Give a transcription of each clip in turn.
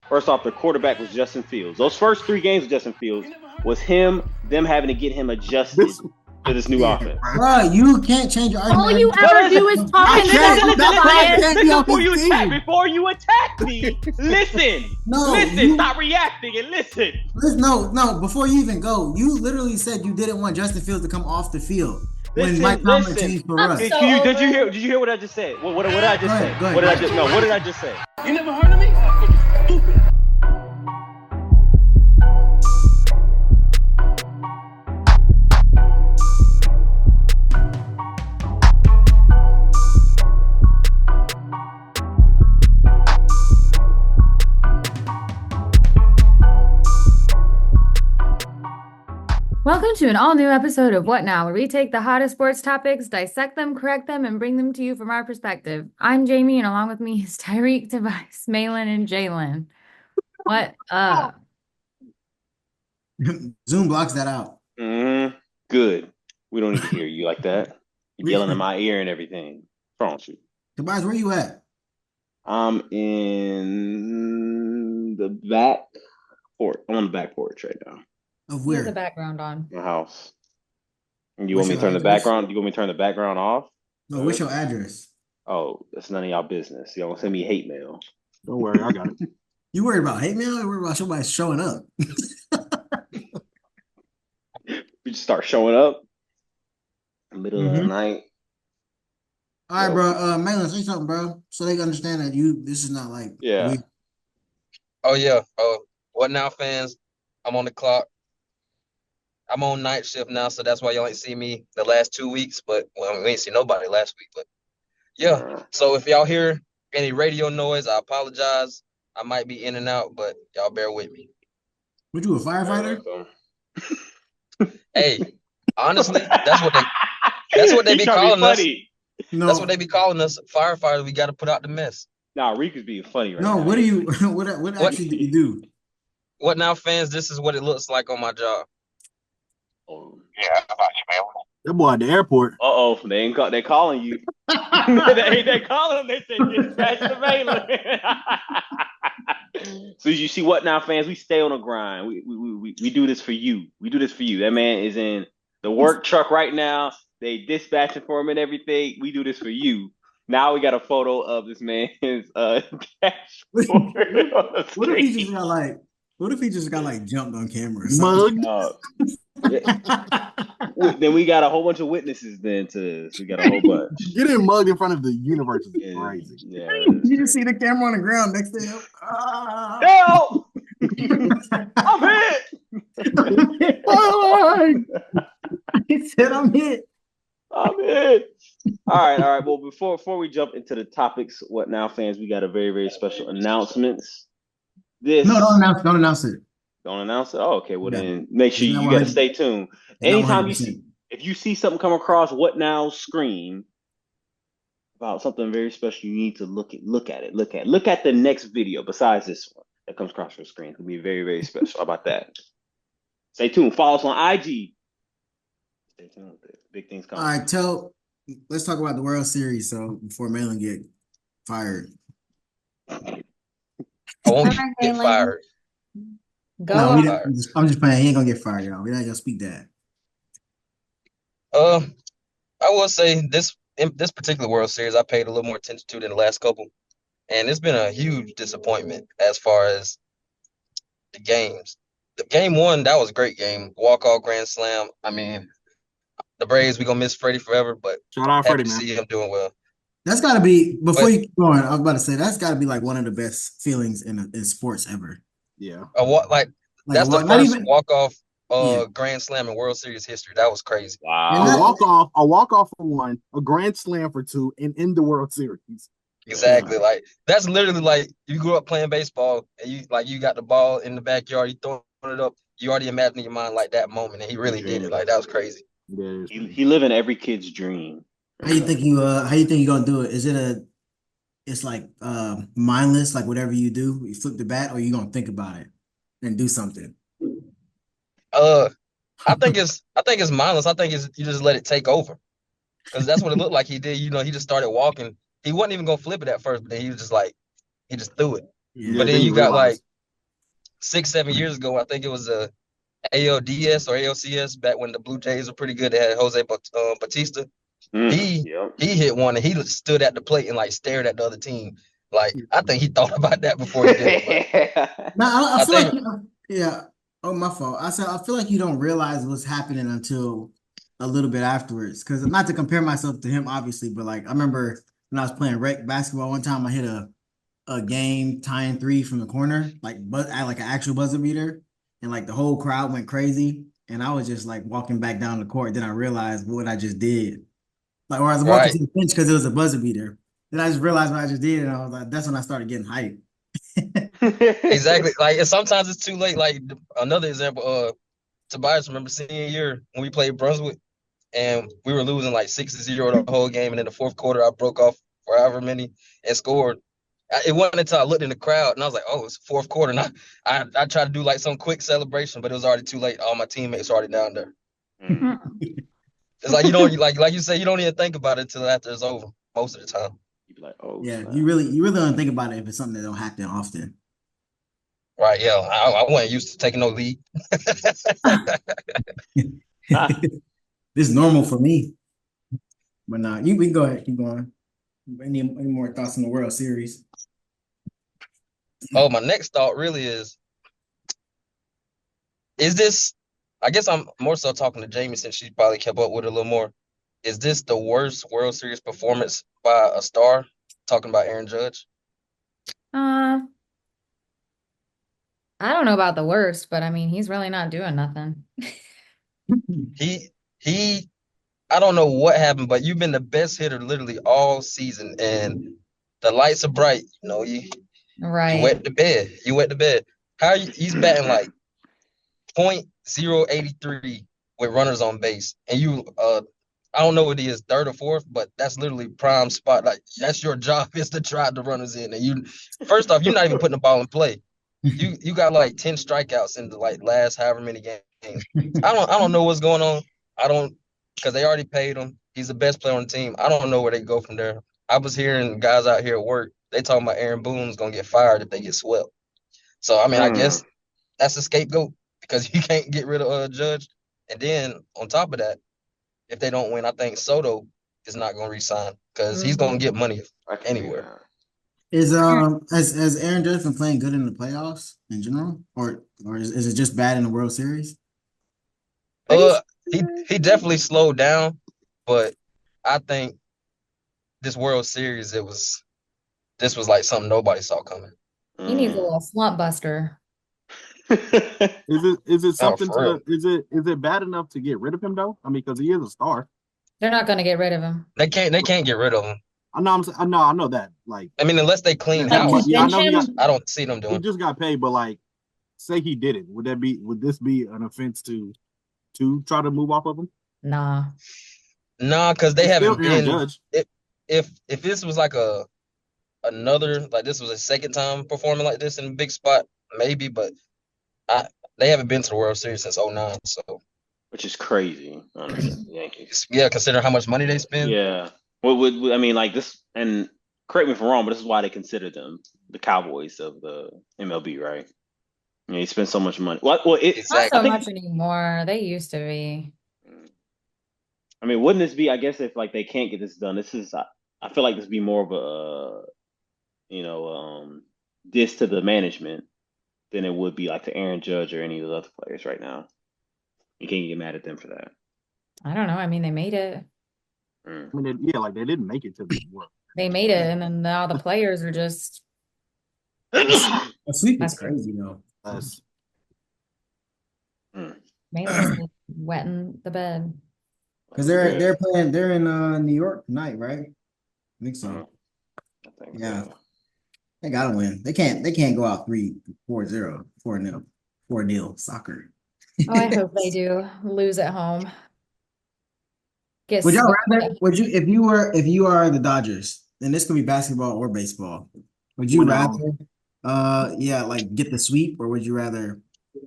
First off, the quarterback was Justin Fields. Those first 3 games of Justin Fields was them having to get him adjusted to this new offense. Bro, you can't change your argument. All you ever do is talk and Listen, before you attack me, listen. Stop reacting and listen. No, before you even go, you literally said you didn't want Justin Fields to come off the field. Listen. Did you hear what I just said? What did I just say? What did I just say? You never heard of me? Stupid. Welcome to an all-new episode of What Now, where we take the hottest sports topics, dissect them, correct them, and bring them to you from our perspective. I'm Jamie, and along with me is Tyreek, Tobias, Malin, and Jalen. What up? Zoom blocks that out. Good. We don't need to hear you like that. You're yelling in my ear and everything. What's wrong with you? Tobias, where you at? I'm in the back porch. I'm on the back porch right now. Of where? The background on. My house. And you want me to turn the background? You want me to turn the background off? No, what's your address? Oh, that's none of y'all business. Y'all gonna send me hate mail. Don't worry, I got it. You worried about hate mail? You worried about somebody showing up? We just start showing up in the middle of the night. All right, bro. Malin, say something, bro, so they can understand that this is not like Oh yeah. What now, fans? I'm on the clock. I'm on night shift now, so that's why y'all ain't see me the last 2 weeks. But we ain't see nobody last week. But yeah, so if y'all hear any radio noise, I apologize. I might be in and out, but y'all bear with me. What, you a firefighter? Hey, honestly, that's what they be calling us. No. That's what they be calling us, firefighters. We got to put out the mess. Nah, Reek is being funny right now. No, what do you? What actually do you do? What now, fans? This is what it looks like on my job. Yeah, that boy at the airport. They calling you. they calling him. They said dispatch the Baylor. So you see what now, fans? We stay on the grind. We do this for you. We do this for you. That man is in the work truck right now. They dispatching for him and everything. We do this for you. Now we got a photo of this man's dashboard. What if he just got like jumped on camera? Mugged. Then we got a whole bunch of witnesses. We got a whole bunch. Getting mugged in front of the universe is crazy. Yeah, you just see the camera on the ground next to him. Help! I'm hit. He said, "I'm hit." I'm hit. All right. Well, before we jump into the topics, what now, fans? We got a very, very special announcements. Don't announce it. Don't announce it. Oh, okay. Well, then make sure you got to stay tuned. Anytime if you see something come across What Now's screen about something very special, you need to look at it. Look at the next video besides this one that comes across your screen. It's gonna be very, very special. How about that? Stay tuned. Follow us on IG. Stay tuned. Big things coming. All right, let's talk about the World Series. So before Malin get fired. I won't get fired. I'm just playing. He ain't gonna get fired, y'all. We're not gonna speak that. I will say this particular World Series, I paid a little more attention to than the last couple, and it's been a huge disappointment as far as the games. The game one, that was a great game, walk-off grand slam. I mean, the Braves, we gonna miss Freddie forever, but shout out Freddie, man. See him doing well. That's got to be you keep going. I was about to say that's got to be like one of the best feelings in sports ever. Yeah, that's the first walk-off grand slam in World Series history. That was crazy. Wow. A walk-off for one, a grand slam for two, and in the World Series. Exactly. Yeah. Like that's literally like you grew up playing baseball and you got the ball in the backyard, you throwing it up, you already imagine in your mind like that moment, and he really did it. Like that was crazy. He living every kid's dream. How you think you're gonna do it? Is it it's like mindless, like whatever you do, you flip the bat, or you gonna think about it and do something? I think it's mindless. I think you just let it take over, because that's what it looked like he did. You know, he just started walking. He wasn't even gonna flip it at first, but then he was just like he just threw it. Yeah, but then you got like 6-7 years ago. I think it was a ALDS or ALCS back when the Blue Jays were pretty good. They had Jose Batista. He hit one and he stood at the plate and like stared at the other team. Like I think he thought about that before he did it. No, I feel like yeah. Oh, my fault. I feel like you don't realize what's happening until a little bit afterwards. Because not to compare myself to him, obviously, but like I remember when I was playing rec basketball one time, I hit a game tying three from the corner, at like an actual buzzer beater, and like the whole crowd went crazy. And I was just like walking back down the court. Then I realized what I just did. Like, or I was walking to the bench because it was a buzzer beater. Then I just realized what I just did, and I was like, that's when I started getting hyped. Exactly. Like, and sometimes it's too late. Like another example, Tobias, remember senior year when we played Brunswick and we were losing like 6-0 the whole game, and in the fourth quarter I broke off for however many and scored. It wasn't until I looked in the crowd and I was like, oh, it's fourth quarter. And I tried to do like some quick celebration, but it was already too late. All my teammates were already down there. It's like you don't like you say, you don't even think about it until after it's over most of the time. You'd be like, oh yeah, you really don't think about it if it's something that don't happen often. Right, yeah. I wasn't used to taking no lead. This is normal for me. But nah, we can go ahead, keep going. Any more thoughts on the World Series? Oh, my next thought really is this, I guess I'm more so talking to Jamie since she probably kept up with it a little more. Is this the worst World Series performance by a star? Talking about Aaron Judge? I don't know about the worst, but I mean, he's really not doing nothing. He I don't know what happened, but you've been the best hitter literally all season, and the lights are bright. You know, you wet the bed. You wet the bed. He's batting like .083 with runners on base, and you I don't know what he is, third or fourth, but that's literally prime spot. Like that's your job is to drive the runners in, and you first off, you're not even putting the ball in play. You got like 10 strikeouts in the like last however many games. I don't know what's going on. Because they already paid him. He's the best player on the team. I don't know where they go from there. I was hearing guys out here at work. They talking about Aaron Boone's gonna get fired if they get swept. So I mean, I guess that's a scapegoat because you can't get rid of Judge. And then on top of that, if they don't win, I think Soto is not gonna resign because he's gonna get money anywhere. Has Aaron Judge been playing good in the playoffs in general, or is it just bad in the World Series? He definitely slowed down, but I think this World Series this was like something nobody saw coming. He needs a little slump buster. Is it something is it bad enough to get rid of him though? I mean, because he is a star. They're not going to get rid of him. They can't get rid of him. I know that. Like, I mean, unless they clean house. Yeah, I don't see them doing. He just got paid, but like, say he did it, would this be an offense to try to move off of him? Nah, because they haven't been. Judge. If this was like another, like this was a second time performing like this in a big spot, maybe, but they haven't been to the World Series since 2009, so. Which is crazy, honestly. Yankees. Yeah, considering how much money they spend. Yeah. I mean, like this, and correct me if I'm wrong, but this is why they consider them the Cowboys of the MLB, right? Yeah, you spend so much money. Well, not so much anymore. They used to be. I mean, wouldn't this be? I guess if like they can't get this done, this is. I feel like this would be more of a, diss to the management than it would be like to Aaron Judge or any of the other players right now. You can't get mad at them for that. I don't know. I mean, they made it. I mean, like they didn't make it to the World. They made it, and then now the players are just. That's crazy, though. Mainly wetting the bed. Because they're playing. They're in New York tonight, right? I think so. Yeah, so. They gotta win. They can't go out 4-0, 4-0 soccer. Oh, I hope they do lose at home. Would y'all rather? Would you if you are the Dodgers, and this could be basketball or baseball? Would you rather? Like get the sweep, or would you rather?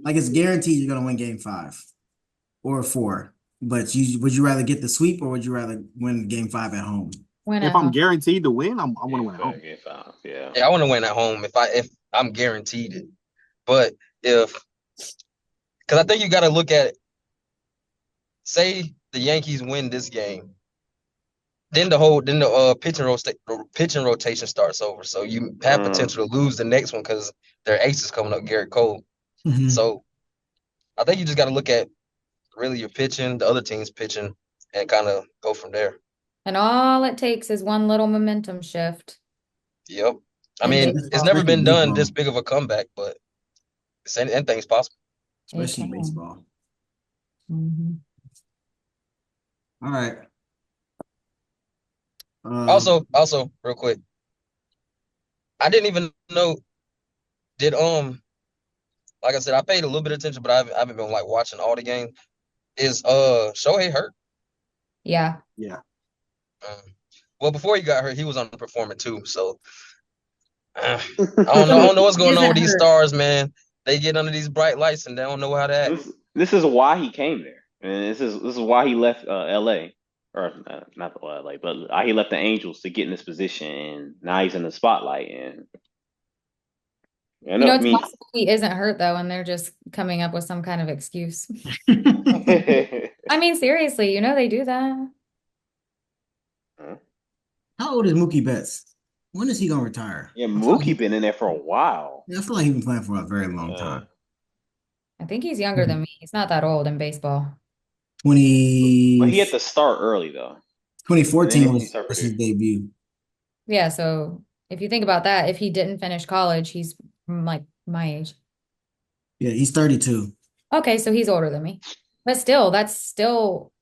Like it's guaranteed you're gonna win Game 5 or 4, but would you rather get the sweep, or would you rather win Game 5 at home? If I'm guaranteed to win, I want to win at home. Yeah, I want to win at home if I'm guaranteed it. But because I think you got to look at it. Say the Yankees win this game, then the pitching rotation starts over. So you have potential to lose the next one because their ace is coming up, Garrett Cole. Mhm. So I think you just got to look at really your pitching, the other team's pitching, and kind of go from there. And all it takes is one little momentum shift. Yep. I And mean, baseball. it's never been done Baseball. this big of a comeback, but anything's possible. Especially It can. baseball. Mhm. All right. Also, real quick, I didn't even know. Did like I said, I paid a little bit of attention, but I haven't been like watching all the games. Is Shohei hurt? Yeah. Yeah. Well, before he got hurt, he was underperforming too. So I don't know what's going on with these stars, man. They get under these bright lights and they don't know how to act. This is why he came there, and this is why he left L.A. or not the L.A. but he left the Angels to get in this position, and now he's in the spotlight. And it's possible he isn't hurt though, and they're just coming up with some kind of excuse. I mean, seriously, they do that. How old is Mookie Betts? When is he gonna retire? Yeah, Mookie been in there for a while. Yeah, I feel like he's been playing for a very long time. I think he's younger than me. He's not that old in baseball. 20. But he had to start early though. 2014 was his debut. Yeah, so if you think about that, if he didn't finish college, he's like my age. Yeah, he's 32. Okay, so he's older than me. But still, that's still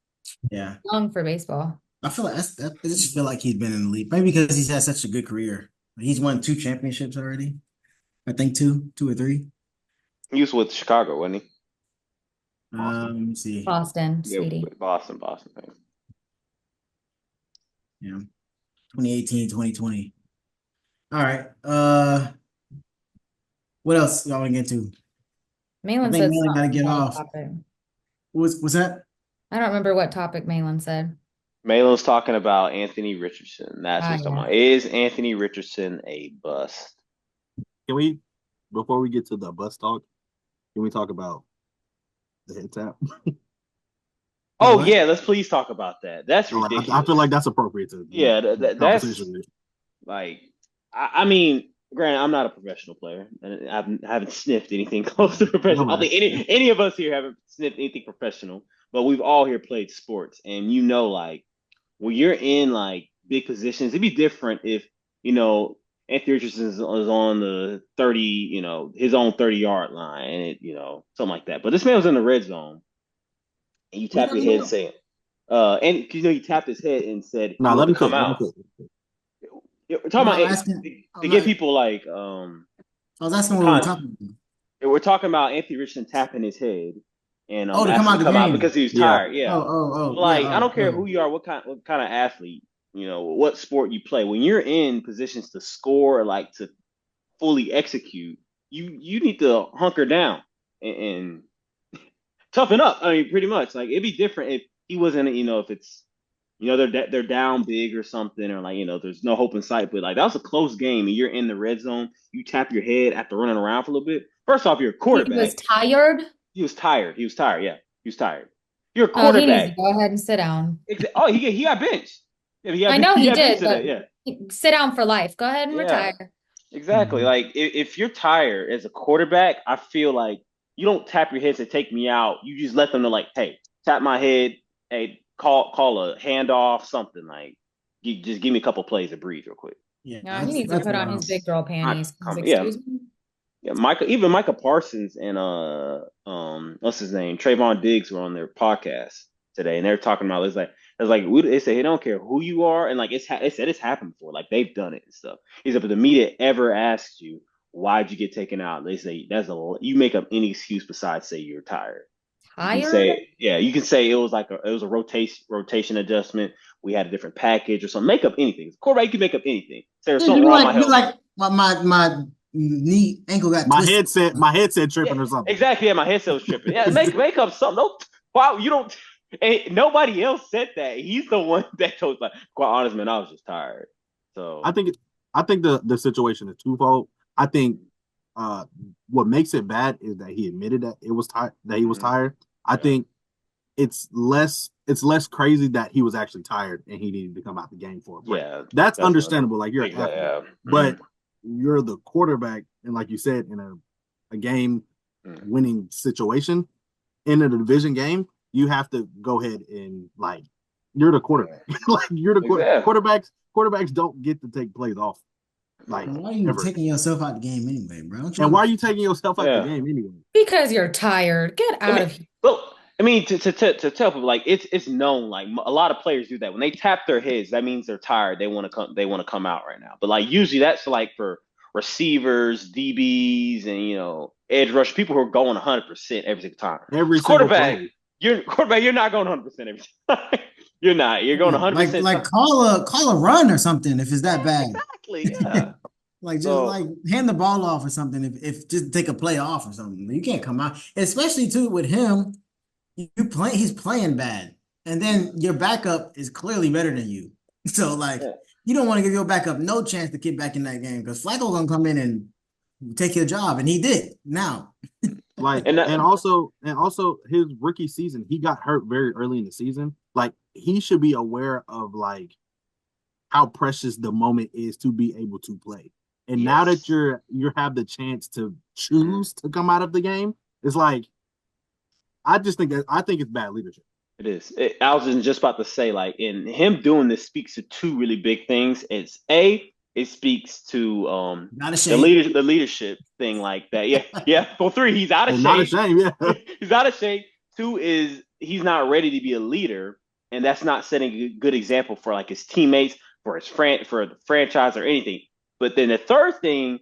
young for baseball. I feel like I just feel like he's been in the league. Maybe because he's had such a good career. He's won 2 championships already. I think 2 or 3. He was with Chicago, wasn't he? Let me see. Boston, sweetie. Boston. Yeah. 2018, 2020. All right. What else y'all want to get to? Malin said Malin got to get off. Topic. What's that? I don't remember what topic Malin said. Malin's talking about Anthony Richardson. That's what he's talking about. Is Anthony Richardson a bust? Can we, before we get to the bust talk, can we talk about the head tap? Yeah, let's please talk about that. That's ridiculous. I feel like that's appropriate to. Yeah, that's like, I mean, granted, I'm not a professional player, and I haven't sniffed anything close to professional. I don't think any of us here haven't sniffed anything professional, but we've all here played sports, and like when you're in like big positions, it'd be different if Anthony Richardson is on the 30, his own 30-yard line, and something like that. But this man was in the red zone, and you tap your head saying, and he tapped his head and said, "No, let him come out." We're talking about to get people like. I was asking what we were talking about. We're talking about Anthony Richardson tapping his head and to come out because he was tired. Yeah. I don't care who you are, what kind of athlete, what sport you play. When you're in positions to score, like to fully execute, you need to hunker down and toughen up. I mean, pretty much. Like it'd be different if he wasn't. If it's they're down big or something, or like there's no hope in sight. But like that was a close game, and you're in the red zone. You tap your head after running around for a little bit. First off, you're a quarterback. He was tired. He was tired. Yeah, he was tired. You're a quarterback. He needs to go ahead and sit down. He got benched. I know he did, but sit down for life. Go ahead and retire. Exactly. Like if you're tired as a quarterback, I feel like you don't tap your head to take me out. You just let them know, like, hey, tap my head. Hey, call a handoff, something like. Just give me a couple plays to breathe real quick. Yeah, he needs to put on his big girl panties. Excuse me. Yeah, Micah Parsons and what's his name, Trayvon Diggs were on their podcast today, and they're talking about they say they don't care who you are, and like they said it's happened before, like they've done it and stuff. He said, but the media ever asks you why'd you get taken out, they say you make up any excuse besides say you're tired. Tired? You can say it was a rotation adjustment. We had a different package or something. Make up anything. Quarterback, you can make up anything. Say there's something wrong with my knee ankle got twisted. My headset tripping or something. Exactly. Yeah, my headset was tripping. Yeah, make up something. No, wow, you don't. Nobody else said that. He's the one that told. Like, quite honest, man, I was just tired. So I think the situation is twofold. I think what makes it bad is that he admitted that it was tired, that he was tired. I think it's less crazy that he was actually tired and he needed to come out the game for a break. Yeah, that's understandable. Like you're an athlete, yeah. But you're the quarterback, and like you said, in a game winning situation in a division game, you have to go ahead and like you're the quarterback. Like you're the quarterbacks don't get to take plays off. Like why are you taking yourself out the game anyway, bro? And why are you taking yourself out the game anyway? Because you're tired. Get out of here. Well, I mean, to tell people, like it's known, like a lot of players do that when they tap their heads. That means they're tired. They want to come out right now. But like usually that's like for receivers, DBs, and edge rush people who are going 100% every single time. Quarterback, you're not going 100% every time. You're not. You're going 100%. Like call a run or something if it's that bad. Exactly. Yeah. Like just hand the ball off or something. If just take a play off or something, you can't come out. Especially too with him, he's playing bad, and then your backup is clearly better than you. So you don't want to give your backup no chance to get back in that game because Flacco gonna come in and take your job, and he did. Now, and also his rookie season, he got hurt very early in the season. Like he should be aware of like how precious the moment is to be able to play. And now that you have the chance to choose to come out of the game, it's like I think it's bad leadership. It is. I was just about to say, like, in him doing this speaks to two really big things. It speaks to the leadership thing like that. Yeah. For three, he's out of shape. Not ashamed, yeah. He's out of shape. Two is he's not ready to be a leader, and that's not setting a good example for like his teammates, for the franchise or anything. But then the third thing,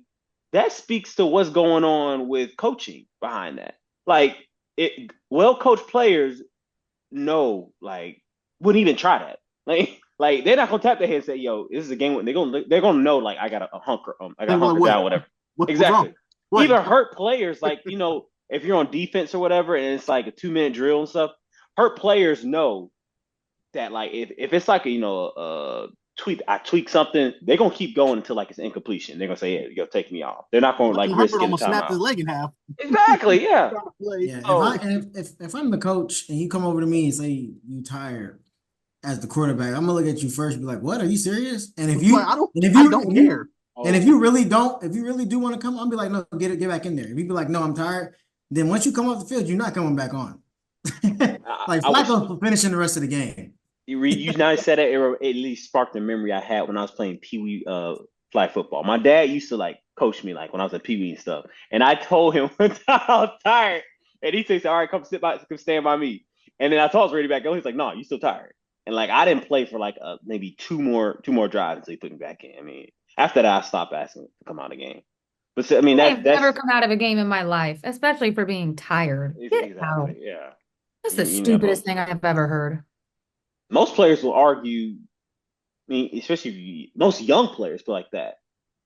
that speaks to what's going on with coaching behind that. Like, well-coached players know, like, wouldn't even try that. Like they're not gonna tap their head and say, "Yo, this is a game." They're gonna know, like, I got a hunker down, whatever. Exactly. Even hurt players, like if you're on defense or whatever, and it's like a 2-minute drill and stuff. Hurt players know that, like, if it's like I tweak something, they're gonna keep going until like it's incompletion. They're gonna say, "Yeah, take me off." They're not gonna like risk it. Almost snapped his leg in half. Exactly. Yeah. If I'm the coach and you come over to me and say you tired as the quarterback, I'm gonna look at you first and be like, "What? Are you serious?" And if you, I don't care. And if you really do want to come, I'll be like, "No, get back in there." If you be like, "No, I'm tired," then once you come off the field, you're not coming back on. Like Flacco finishing the rest of the game. You now said it at least sparked the memory I had when I was playing Pee Wee flag football. My dad used to like coach me like when I was at Pee Wee and stuff. And I told him one time I was tired, and he said, "All right, come stand by me." And then I told him ready back. He's like, "No, you still tired." And like I didn't play for like maybe two more drives until he put me back in. I mean, after that I stopped asking to come out of the game. But so, I mean, I've never come out of a game in my life, especially for being tired. Get out. Yeah, that's the stupidest thing I've ever heard. Most players will argue, I mean, especially most young players feel like that.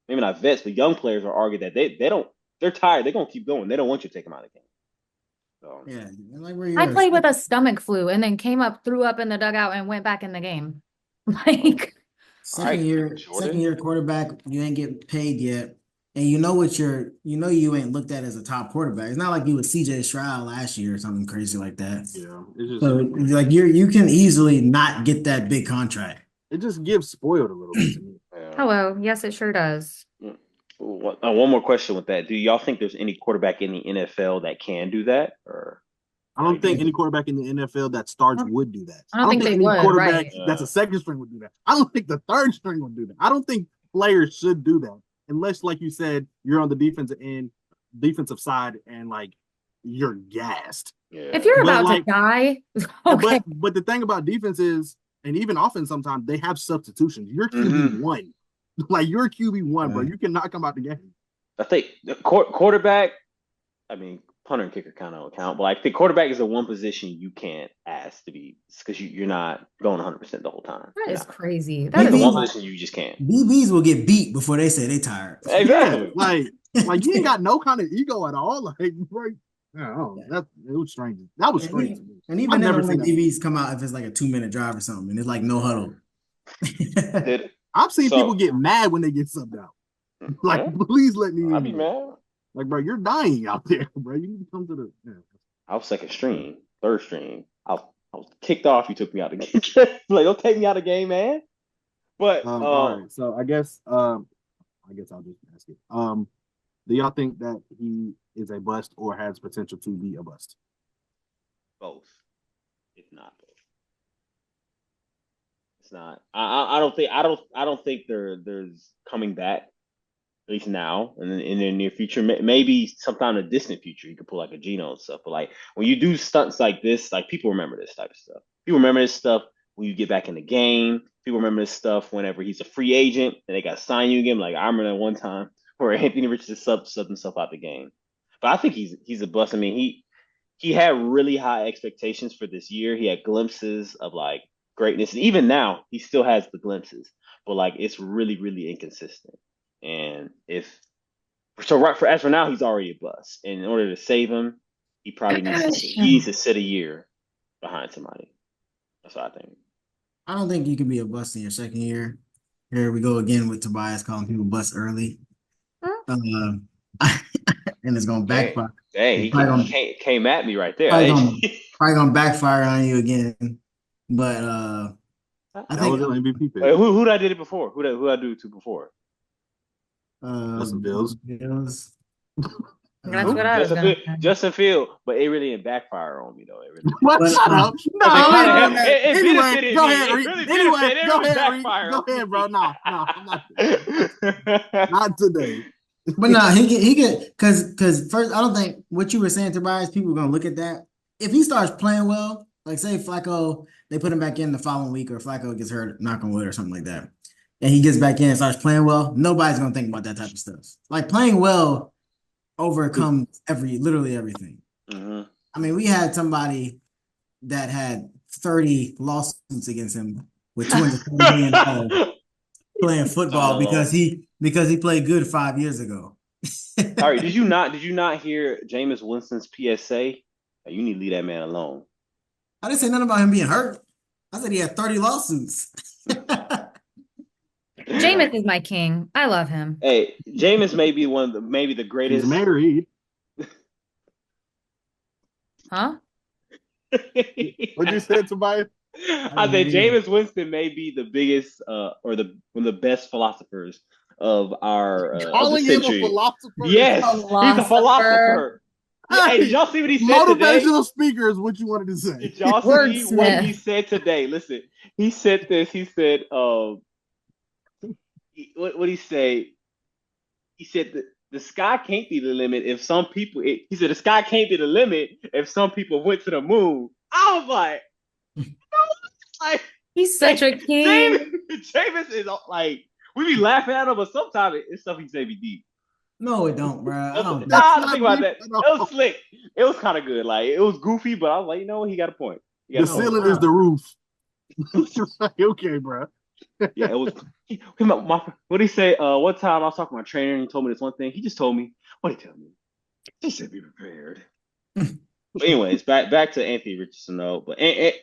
Maybe not vets, but young players will argue that they're tired. They're going to keep going. They don't want you to take them out of the game. So, yeah. I played with a stomach flu and then came up, threw up in the dugout and went back in the game. Like second year quarterback, you ain't getting paid yet. And you ain't looked at as a top quarterback. It's not like you with CJ Stroud last year or something crazy like that. Yeah, it's just, so like you can easily not get that big contract. It just gives spoiled a little bit to me. Hello, yes, it sure does. One more question with that: do y'all think there's any quarterback in the NFL that can do that? Or I don't think any quarterback in the NFL that starts would do that. I don't think they would. Quarterback right. that's a second string would do that. I don't think the third string would do that. I don't think players should do that. Unless, like you said, you're on the defensive side, and like you're gassed. Yeah. If you're about to die, okay. But the thing about defense is, and even offense, sometimes they have substitutions. You're QB1, like you're QB1, bro. You cannot come out the game. I think the quarterback. I mean, punter and kicker kind of count, but like the quarterback is the one position you can't ask to be because you're not going 100% the whole time. That is crazy. That is the one position you just can't. DBs will get beat before they say they tired. Exactly. Like you ain't got no kind of ego at all. Like, right? It was strange. That was strange. And even then, when DBs come out, if it's like a 2-minute drive or something, and it's like no huddle. I've seen people get mad when they get subbed out. Like, please let me. I'd be mad. Like, bro, you're dying out there, bro. You need to come to the. Yeah. I was second string, third string. I was kicked off. You took me out of the game. Like, don't take me out of the game, man. But All right. So I guess I'll just ask it. Do y'all think that he is a bust or has potential to be a bust? both, if not both. It's not. I don't think there's coming back, at least now and in the near future. Maybe sometime in the distant future, you could pull like a Geno and stuff. But like when you do stunts like this, like people remember this type of stuff. People remember this stuff when you get back in the game. People remember this stuff whenever he's a free agent and they got to sign you again. Like I remember that one time where Anthony Richardson subbed himself out the game. But I think he's a bust. I mean, he had really high expectations for this year. He had glimpses of like greatness, and even now he still has the glimpses. But like it's really, really inconsistent. And if so, right for as for now, he's already a bust. And in order to save him, he needs to sit a year behind somebody. That's what I think. I don't think you can be a bust in your second year. Here we go again with Tobias calling people bust early. And it's gonna backfire. Hey, he came at me right there. Probably gonna backfire on you again. But I think MVP pick. Who did I did it before? Who did I do it to before? Justin Fields. That's what I was gonna say. Justin Fields, but it really didn't backfire on me though. It really. Shut up. No, Anyway, go ahead, Reed. Go ahead, bro. No, I'm not. Not today. But no, he get because first I don't think what you were saying, Tobias, people are gonna look at that. If he starts playing well, like say Flacco, they put him back in the following week, or Flacco gets hurt, knock on wood, or something like that, and he gets back in and starts playing well, nobody's gonna think about that type of stuff. Like playing well overcomes literally everything. Mm-hmm. I mean, we had somebody that had 30 lawsuits against him with $250 million playing football because he played good 5 years ago. All right, did you not hear Jameis Winston's PSA? You need to leave that man alone. I didn't say nothing about him being hurt. I said he had 30 lawsuits. Jameis is my king. I love him. Hey, Jameis may be maybe the greatest. He's married. Huh? What'd you say, Tobias? I said Jameis Winston may be the biggest or one of the best philosophers of our calling him a philosopher. Yes, he's a philosopher. Hey, did y'all see what he said today? Motivational speaker is what you wanted to say. Did y'all see what he said today? Listen, he said this. He said, what he say? He said that the sky can't be the limit if some people. He said the sky can't be the limit if some people went to the moon. I was like, he's such a king. Jameis is like, we be laughing at him, but sometimes it's stuff he say be deep. No, it don't, bro. I don't. Think about that. It was slick. It was kind of good. Like it was goofy, but I was like, you know what? He got a point. The ceiling is the roof. Okay, bro. Yeah, it was. What did he say? One time I was talking to my trainer and he told me this one thing. He just told me, what did he tell me? He said, be prepared. But anyways, back to Anthony Richardson though. But as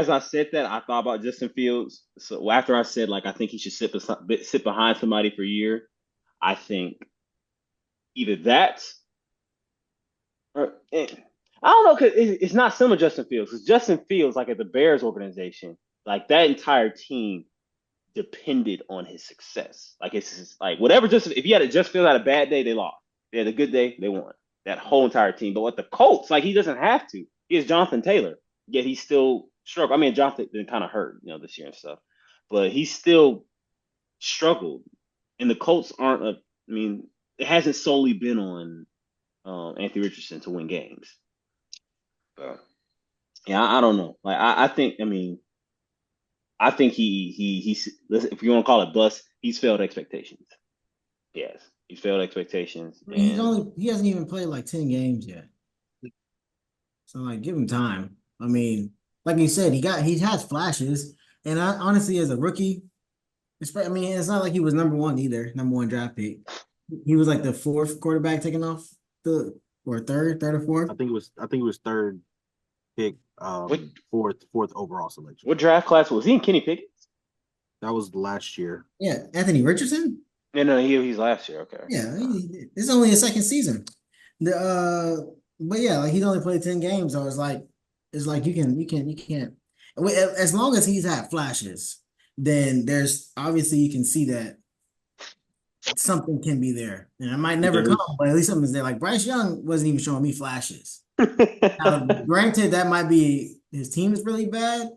I said that, I thought about Justin Fields. So after I said like I think he should sit behind somebody for a year, I think either that or I don't know because it's not similar to Justin Fields. Because Justin Fields, like at the Bears organization, like that entire team depended on his success. Like it's just, like whatever. If he had Justin Fields had a bad day, they lost. They had a good day, they won. That whole entire team. But with the Colts, like he doesn't have to. He has Jonathan Taylor, yet he still struggled. I mean, Jonathan been kind of hurt, this year and stuff, but he still struggled. And the Colts aren't it hasn't solely been on Anthony Richardson to win games. But yeah, I don't know. Like I think he's if you want to call it bust, he's failed expectations. Yes, he's failed expectations. I mean, he hasn't even played like 10 games yet. So like, give him time. I mean, like you said, he has flashes, and honestly, as a rookie, it's not like he was number one draft pick. He was like the fourth quarterback taken off third or fourth. I think it was third pick, fourth overall selection. What draft class was he in? Kenny Pickett? That was last year. Yeah, Anthony Richardson. No, he's last year. Okay. Yeah, it's only his second season. But yeah, like he's only played 10 games, so it's like you can't. As long as he's had flashes, then there's obviously you can see that something can be there. And it might never come, but at least something's there. Like Bryce Young wasn't even showing me flashes. Now, granted, that might be his team is really bad,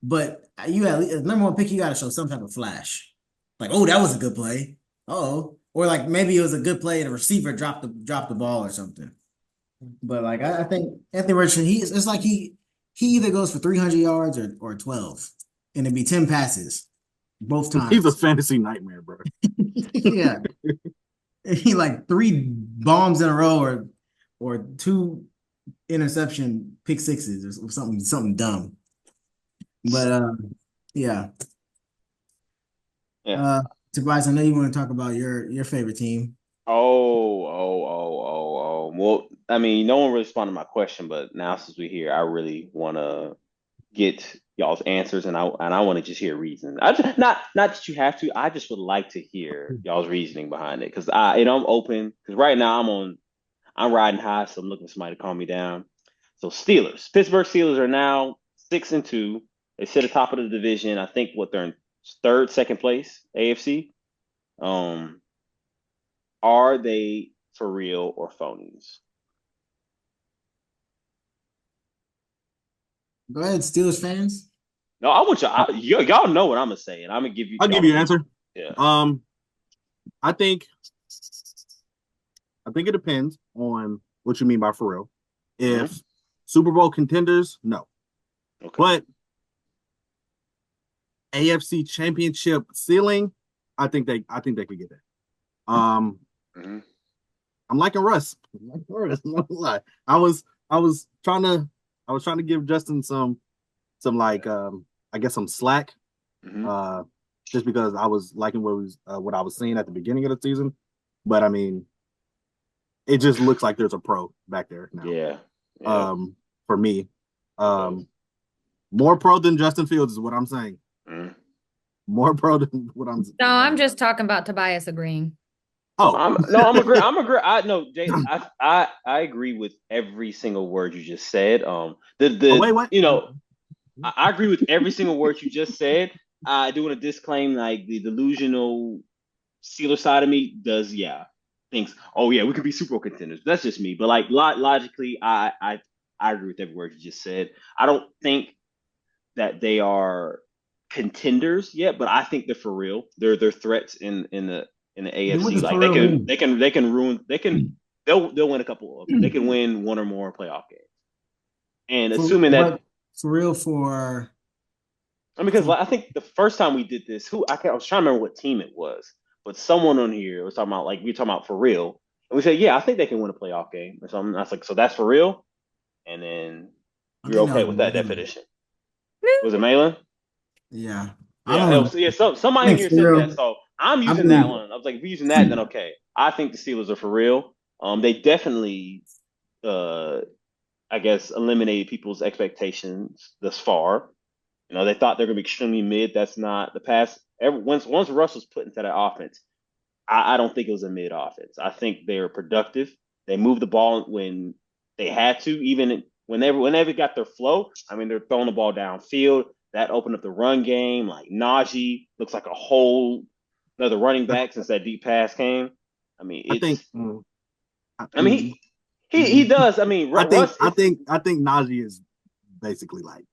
but you at least, as number one pick, you got to show some type of flash. Like, oh, that was a good play. Oh, or like maybe it was a good play and a receiver dropped the ball or something. But like I think Anthony Richardson, it's like he either goes for 300 yards or 12, and it'd be 10 passes both He's a times. fantasy nightmare, bro. Yeah, he like three bombs in a row or two interception pick sixes or something dumb. But yeah. Yeah. Tobias, I know you want to talk about your favorite team. Well, I mean, no one really responded to my question, but now since we're here, I really want to get y'all's answers, and I want to just hear reason. I just not that you have to. I just would like to hear y'all's reasoning behind it because I'm open because right now I'm riding high, so I'm looking for somebody to calm me down. So Pittsburgh Steelers are now 6-2. They sit atop of the division. I think what they're in second place, AFC. Um, are they for real or phonies? Go ahead, Steelers fans. No, I want y'all know what I'm gonna say, and I'm gonna give you. I'll give you an answer. Yeah. I think it depends on what you mean by for real. If Super Bowl contenders, no. Okay. But AFC Championship ceiling, I think they could get that. I'm liking Russ. I'm not gonna lie. I was trying to give Justin some like I guess some slack. Just because I was liking what I was seeing at the beginning of the season. But I mean, it just looks like there's a pro back there now. Yeah. For me. More pro than Justin Fields is what I'm saying. More pro than what I'm saying. No, I'm just talking about Tobias agreeing. Oh, I'm agree. I agree with every single word you just said. Wait, what? I agree with every single word you just said. I do want to disclaim like the delusional Steeler side of me thinks, oh yeah, we could be Super Bowl contenders. That's just me. But like logically, I agree with every word you just said. I don't think that they are contenders yet, but I think they're for real. They're threats in the AFC. Like they'll win a couple of they can win one or more playoff games. And assuming that for real for because I think the first time we did this, I was trying to remember what team it was, but someone on here was talking about we were talking about for real. And we said, yeah, I think they can win a playoff game or something. I was like, so that's for real? And then you're okay with that definition. Was it Malin? Yeah. Somebody in here said that. So I'm using that one. I was like, if we're using that, then okay. I think the Steelers are for real. They definitely I guess eliminated people's expectations thus far. They thought they're gonna be extremely mid. That's not the past. Once Russ was put into that offense, I don't think it was a mid offense. I think they were productive. They moved the ball when they had to, even whenever got their flow. I mean, they're throwing the ball downfield. That opened up the run game. Like Najee looks like a whole another running back since that deep pass came. I mean, he does. I mean, I think Najee is basically like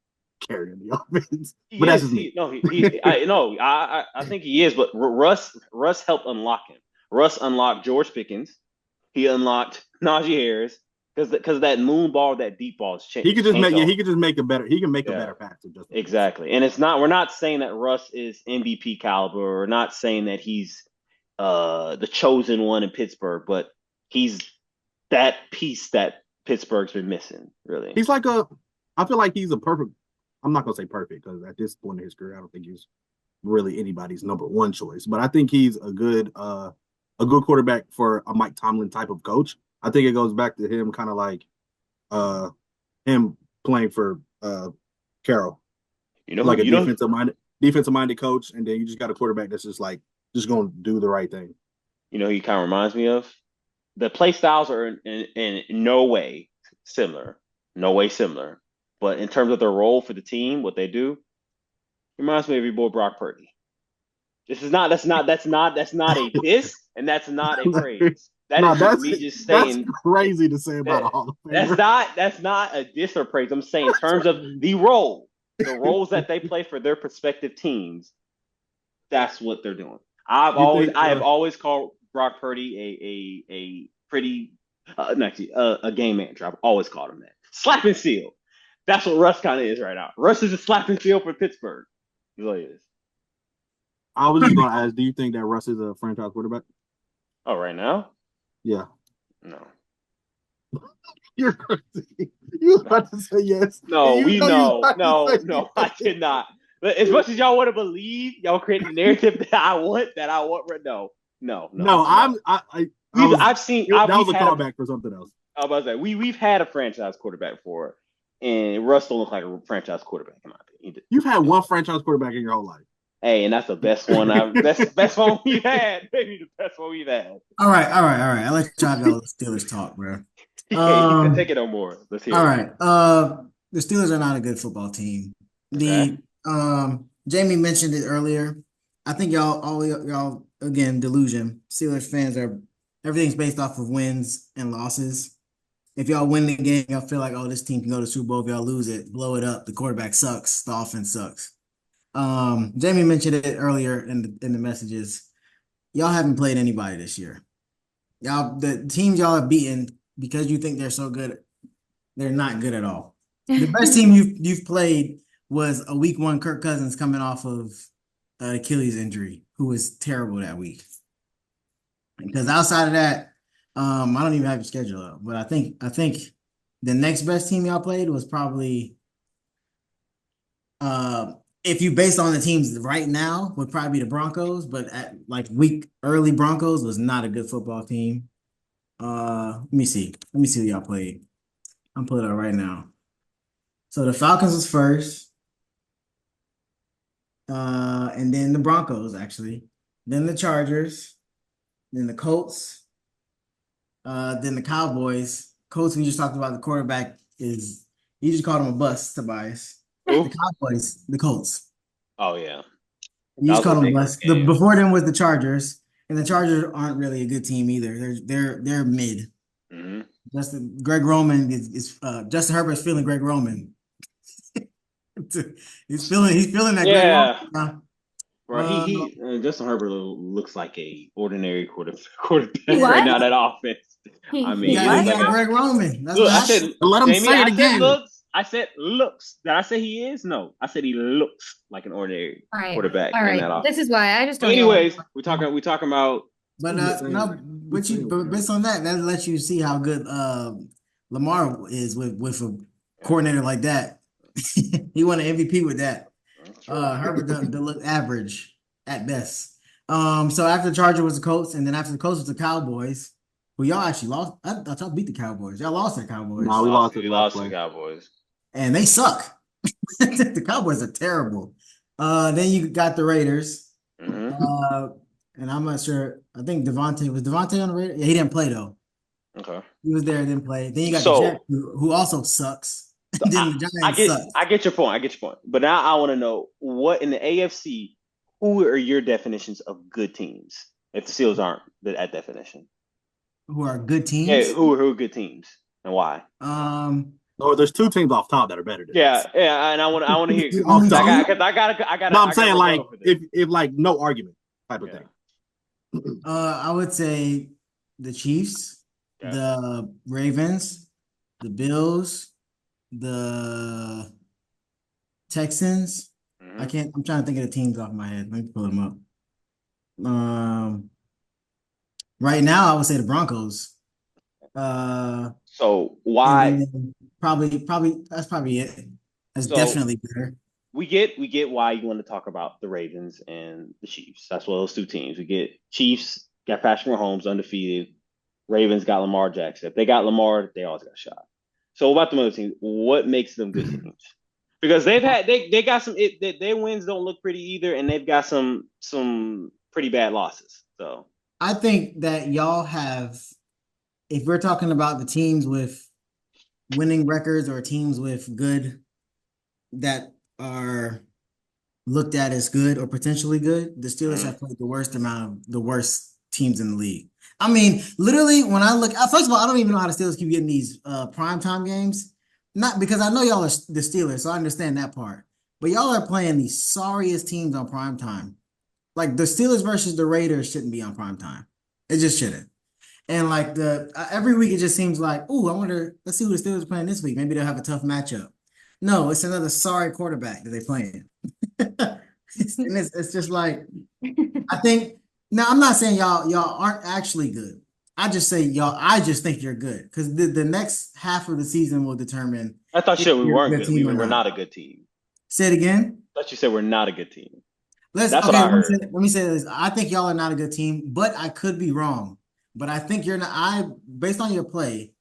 carrying the offense. But that's just me. I think he is. But Russ helped unlock him. Russ unlocked George Pickens. He unlocked Najee Harris because that moon ball, that deep ball is changed. He could just make a better. He can make a better pass. Exactly, and it's not. We're not saying that Russ is MVP caliber. We're not saying that he's the chosen one in Pittsburgh, but he's that piece that Pittsburgh's been missing. Really, he's like I feel like he's a perfect. I'm not gonna say perfect because at this point in his career, I don't think he's really anybody's number one choice. But I think he's a good quarterback for a Mike Tomlin type of coach. I think it goes back to him kind of like him playing for Carroll. Like a defensive minded coach, and then you just got a quarterback that's just like just gonna do the right thing. You know, he kind of reminds me of. The play styles are in no way similar, no way similar. But in terms of their role for the team, what they do, reminds me of your boy Brock Purdy. This is not. That's not a diss, and that's not a praise. That No, is just me just that's saying crazy to say about that a Hall of that's Famer. not a diss or praise. I'm saying in terms of the roles that they play for their respective teams. That's what they're doing. I have always called Brock Purdy a pretty a game manager. I've always called him that. Slap and seal. That's what Russ kind of is right now. Russ is a slap and seal for Pittsburgh. He really is. I was just gonna ask, do you think that Russ is a franchise quarterback? Oh, right now? Yeah. No. You're crazy. You was about to say yes. No, no, I did not. But as much as y'all want to believe, y'all create the narrative that I want right now. No. I've seen that was we've a had callback for something else. I was about to say we've had a franchise quarterback before, and Russ don't look like a franchise quarterback in my opinion. You've had one franchise quarterback in your whole life. Hey, and that's the best one. Best one we've had. Maybe the best one we've had. All right. I'll let y'all go. Steelers talk, bro. You can take it no more. Let's hear. All it. right. The Steelers are not a good football team. Okay. Jamie mentioned it earlier. I think y'all again delusion. Steelers fans are everything's based off of wins and losses. If y'all win the game, y'all feel like, oh, this team can go to Super Bowl. If y'all lose it, blow it up. The quarterback sucks. The offense sucks. Jamie mentioned it earlier in the messages. Y'all haven't played anybody this year. The teams y'all have beaten because you think they're so good, they're not good at all. The best team you've played was a week one Kirk Cousins coming off of an Achilles injury, who was terrible that week. Because outside of that, I don't even have your schedule up, but I think the next best team y'all played was probably if you based on the teams right now, would probably be the Broncos, but at like early Broncos was not a good football team. Let me see who y'all played. I'm pulling it up right now. So the Falcons was first, and then the Broncos actually, then the Chargers, then the Colts, then the Cowboys. Colts, we just talked about the quarterback is you just called him a bust, Tobias. The Cowboys, the Colts. Oh yeah. You just called them a bust. Before them was the Chargers, and the Chargers aren't really a good team either. They're mid. Mm-hmm. Greg Roman is Justin Herbert is feeling Greg Roman. he's feeling that. Yeah. Greg Roman. Bro, Justin Herbert looks like a ordinary quarterback right now. That offense. I mean, he got Greg Roman. Look, I said, let him Jamie, say it again. I said looks. Did I say he is? No, I said he looks like an ordinary quarterback. All right. This is why I just don't. Anyways, we're talking about. But based on that lets you see how good Lamar is with a coordinator like that. He won an MVP with that. Herbert doesn't look average at best. So after the Charger was the Colts, and then after the Colts was the Cowboys. Well, y'all actually lost. I thought y'all beat the Cowboys. Y'all lost the Cowboys. No, we lost the Cowboys. And they suck. The Cowboys are terrible. Then you got the Raiders. Mm-hmm. And I'm not sure. I think Devontae on the Raiders? Yeah, he didn't play though. Okay. He was there, didn't play. Then you got the Jets, who also sucks. Then the Giants suck. I get your point. But now I want to know what in the AFC, who are your definitions of good teams? If the Seals aren't that definition. Who are good teams? Yeah, who are good teams and why? There's two teams off top that are better than us. Yeah, and I want to hear. I got. No, I'm saying like if like no argument type of thing. I would say the Chiefs, the Ravens, the Bills, the Texans. Mm-hmm. I'm trying to think of the teams off my head. Let me pull them up. Right now, I would say the Broncos. So why? Probably that's probably it. That's definitely better. We get why you want to talk about the Ravens and the Chiefs. That's what those two teams. We get Chiefs got Patrick Mahomes undefeated. Ravens got Lamar Jackson. If they got Lamar, they always got a shot. So what about the other teams? What makes them good teams? Because they got some. Their wins don't look pretty either, and they've got some pretty bad losses. So I think that y'all have, if we're talking about the teams with winning records or teams with good that are looked at as good or potentially good, the Steelers have played the worst amount of the worst teams in the league. I mean, literally, when I look, first of all, I don't even know how the Steelers keep getting these primetime games. Not because I know y'all are the Steelers, so I understand that part. But y'all are playing the sorriest teams on primetime. Like the Steelers versus the Raiders shouldn't be on primetime. It just shouldn't. And like every week it just seems like, oh, I wonder, let's see who the Steelers are playing this week. Maybe they'll have a tough matchup. No, it's another sorry quarterback that they're playing. It's just like, I think, now I'm not saying y'all aren't actually good. I just think you're good because the next half of the season will determine. I thought you said we weren't good. We're not a good team. Say it again. I thought you said we're not a good team. That's what I heard. Let me say this. I think y'all are not a good team, but I could be wrong. But I think you're not. Based on your play,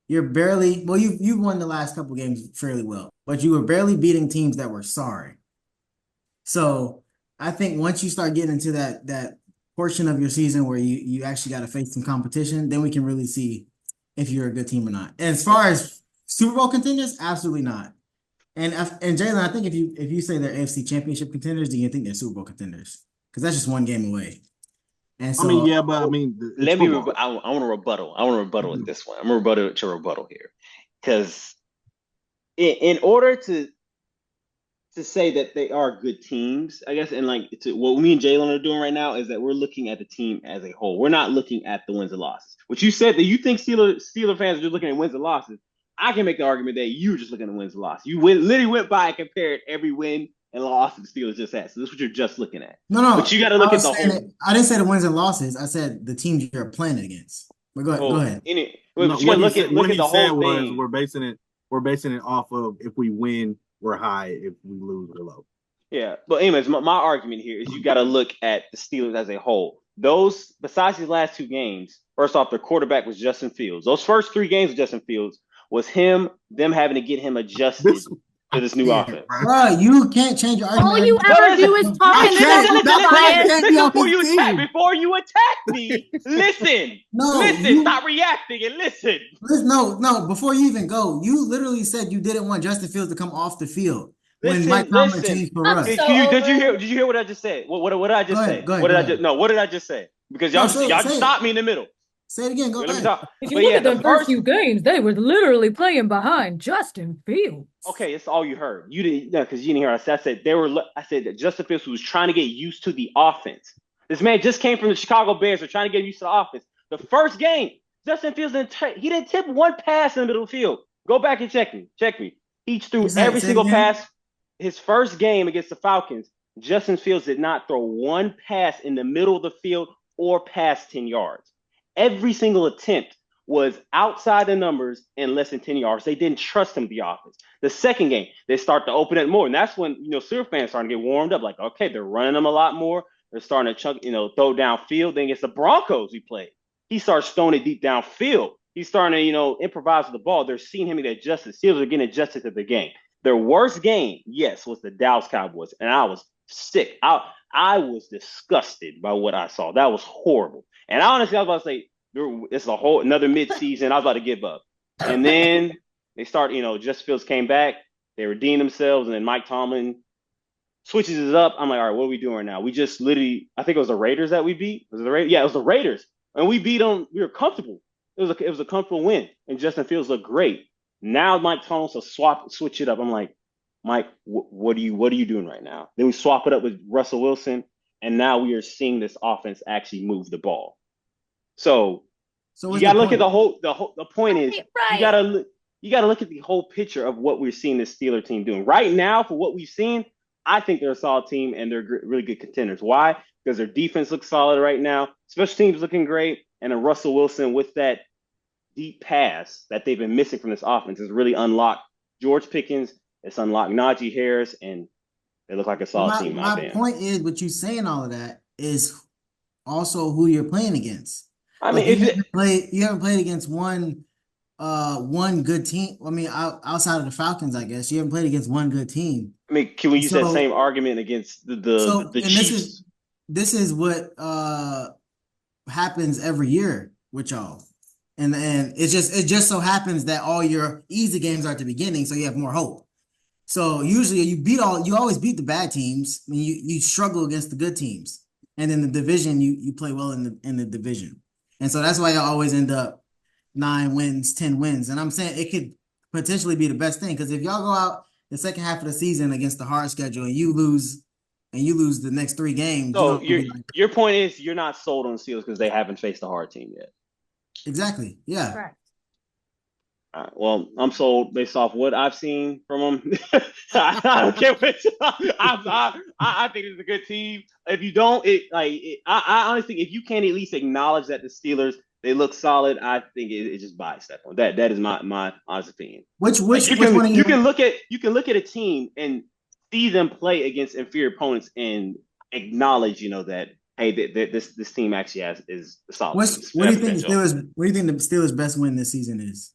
you're barely. Well, you've won the last couple games fairly well, but you were barely beating teams that were sorry. So I think once you start getting into that portion of your season where you actually got to face some competition, then we can really see if you're a good team or not. And as far as Super Bowl contenders, absolutely not. And Jalen, I think if you say they're AFC Championship contenders, do you think they're Super Bowl contenders? Because that's just one game away. And so, I mean, yeah, but I mean, let me. I want to rebuttal. I want to rebuttal with this one. I'm going to rebuttal here, because in order to say that they are good teams, I guess, and like what me and Jalen are doing right now is that we're looking at the team as a whole. We're not looking at the wins and losses. What you said that you think Steeler fans are just looking at wins and losses. I can make the argument that you're just looking at wins and losses. You literally went by and compared every win and loss the Steelers just had. So this is what you're just looking at. No. But you got to look at the whole. I didn't say the wins and losses. I said the teams you're playing against. But go ahead. What he said was we're basing it off of if we win, we're high. If we lose, we're low. Yeah, but anyways, my argument here is you got to look at the Steelers as a whole. Those, besides these last two games, first off, their quarterback was Justin Fields. Those first three games of Justin Fields was them having to get him adjusted to this new offense. Bro, you can't change your argument. All you ever do is talk in this. Before you attack me, listen. Stop reacting and listen. No, before you even go, you literally said you didn't want Justin Fields to come off the field. When Mike Tomlin changed for us. Did you hear what I just said? What did I just say? What did I just say? Because y'all just stopped me in the middle. Say it again. Go ahead. If you look at the first few games, they were literally playing behind Justin Fields. Okay, it's all you heard. You didn't, because you didn't hear us. I said that Justin Fields was trying to get used to the offense. This man just came from the Chicago Bears. They're trying to get used to the offense. The first game, Justin Fields didn't tip one pass in the middle of the field. Go back and check me. He threw every single pass. His first game against the Falcons, Justin Fields did not throw one pass in the middle of the field or past 10 yards. Every single attempt was outside the numbers and less than 10 yards. They didn't trust him, the offense. The second game, they start to open it more. And that's when, Steelers fans starting to get warmed up. Like, okay, they're running them a lot more. They're starting to throw downfield. Then against the Broncos we played, he starts throwing it deep downfield. He's starting to, improvise with the ball. They're seeing him get adjusted. Steelers are getting adjusted to the game. Their worst game, yes, was the Dallas Cowboys. And I was sick. I was disgusted by what I saw. That was horrible. And honestly, I was about to say, it's a whole another midseason. I was about to give up. And then they start, Justin Fields came back. They redeemed themselves. And then Mike Tomlin switches it up. I'm like, all right, what are we doing now? We just literally, I think it was the Raiders that we beat. Was it the Raiders? Yeah, it was the Raiders. And we beat them. We were comfortable. It was a comfortable win. And Justin Fields looked great. Now Mike Tomlin will switch it up. I'm like, Mike, what are you doing right now? Then we swap it up with Russell Wilson. And now we are seeing this offense actually move the ball. So you got to look at the point is right. you got to look at the whole picture of what we're seeing this Steeler team doing right now. For what we've seen, I think they're a solid team and they're really good contenders. Why? Because their defense looks solid right now. Special teams looking great. And then Russell Wilson with that deep pass that they've been missing from this offense has really unlocked George Pickens. It's unlocked Najee Harris, and they look like a solid team. My point is, what you saying all of that is also who you're playing against. I mean, you haven't played against one good team. I mean, outside of the Falcons, I guess you haven't played against one good team. I mean, can we use that same argument against the Chiefs? this is what happens every year with y'all. And it just so happens that all your easy games are at the beginning, so you have more hope. So usually you always beat the bad teams. I mean, you struggle against the good teams. And in the division, you play well in the division. And so that's why you always end up 9 wins, 10 wins. And I'm saying it could potentially be the best thing, because if y'all go out the second half of the season against the hard schedule and you lose the next 3 games, you're So gonna be like, your point is you're not sold on the Steelers because they haven't faced a hard team yet. exactly. Yeah. Correct. All right, well, I'm sold based off what I've seen from them. I don't care what I think it's a good team. If you don't, I honestly think if you can't at least acknowledge that the Steelers they look solid, I think it just buys that one. That is my honest opinion. Which Like one of you can look at a team and see them play against inferior opponents and acknowledge, that hey, this team actually is a solid. What do you think the Steelers? What do you think the Steelers' best win this season is?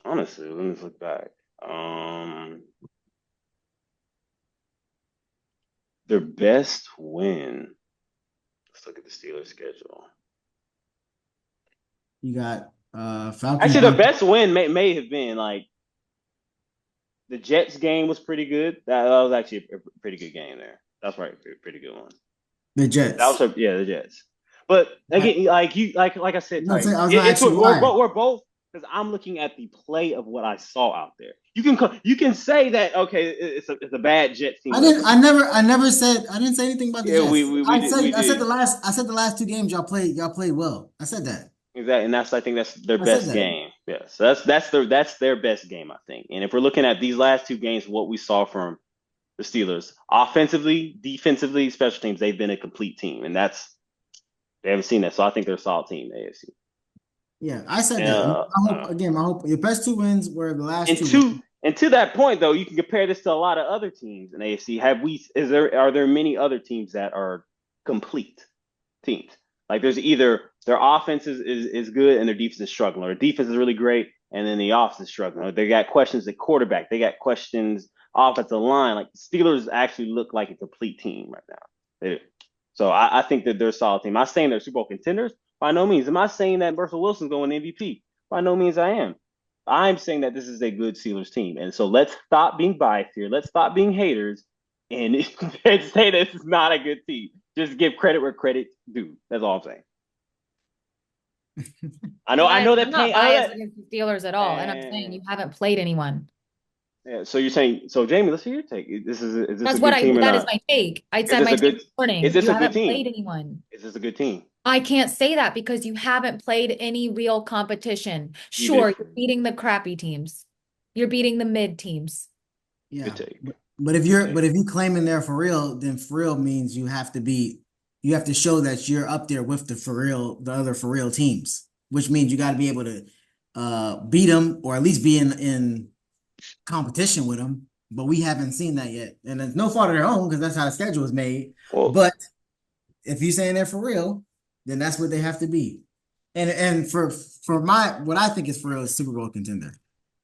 Honestly, let me look back. Their best win. Let's look at the Steelers' schedule. You got Falcons. Actually, the best win may have been like the Jets game was pretty good. That was actually a pretty good game there. That's right, pretty good one. The Jets. The Jets. But again, like I said, no, we're both. Because I'm looking at the play of what I saw out there. You can say that okay, it's a bad Jets team. I didn't say anything about the Jets. I said the last 2 games y'all played well. I said that. Exactly, and I think that's their best game. Yeah, so that's their best game, I think. And if we're looking at these last 2 games, what we saw from the Steelers, offensively, defensively, special teams, they've been a complete team, and they haven't seen that. So I think they're a solid team, the AFC. Yeah, I said that. I hope your best 2 wins were the last 2. And to that point, though, you can compare this to a lot of other teams in AFC. Are there many other teams that are complete teams? Like there's either their offense is good and their defense is struggling, or their defense is really great and then the offense is struggling. Or they got questions at quarterback, they got questions offensive line. Like the Steelers actually look like a complete team right now. So I think that they're a solid team. I'm not saying they're Super Bowl contenders. By no means. Am I saying that Russell Wilson's going MVP? By no means I am. I'm saying that this is a good Steelers team. And so let's stop being biased here. Let's stop being haters and say this is not a good team. Just give credit where credit's due. That's all I'm saying. I know that I'm not biased against the Steelers at all. And I'm saying you haven't played anyone. Yeah, so you're saying, Jamie, let's hear your take. Is this That's a good team or not? That is my take. I said my take this morning. Is this you a good team? Played anyone. Is this a good team? I can't say that because you haven't played any real competition. Sure, you're beating the crappy teams. You're beating the mid teams. Yeah. But if you claiming they're for real, then for real means you have to show that you're up there with the other for real teams, which means you got to be able to beat them or at least be in competition with them. But we haven't seen that yet, and it's no fault of their own because that's how the schedule is made. But if you're saying they're for real, then that's what they have to be. And for what I think is for real is Super Bowl contender.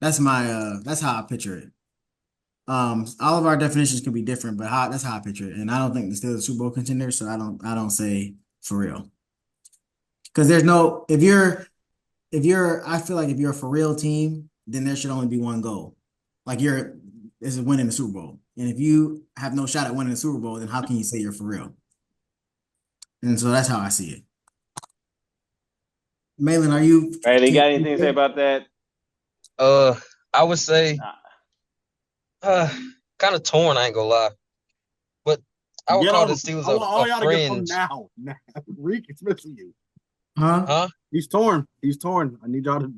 That's how I picture it. All of our definitions can be different, but that's how I picture it. And I don't think the Steelers are Super Bowl contender, so I don't say for real. Because there's no I feel like if you're a for real team, then there should only be one goal. Like is winning the Super Bowl. And if you have no shot at winning the Super Bowl, then how can you say you're for real? And so that's how I see it. Malin, are you? Riley, got anything to say about that? I would say, kind of torn. I ain't gonna lie, but I would call the Steelers a fringe. Now, Reek is missing you. Huh? He's torn. I need y'all to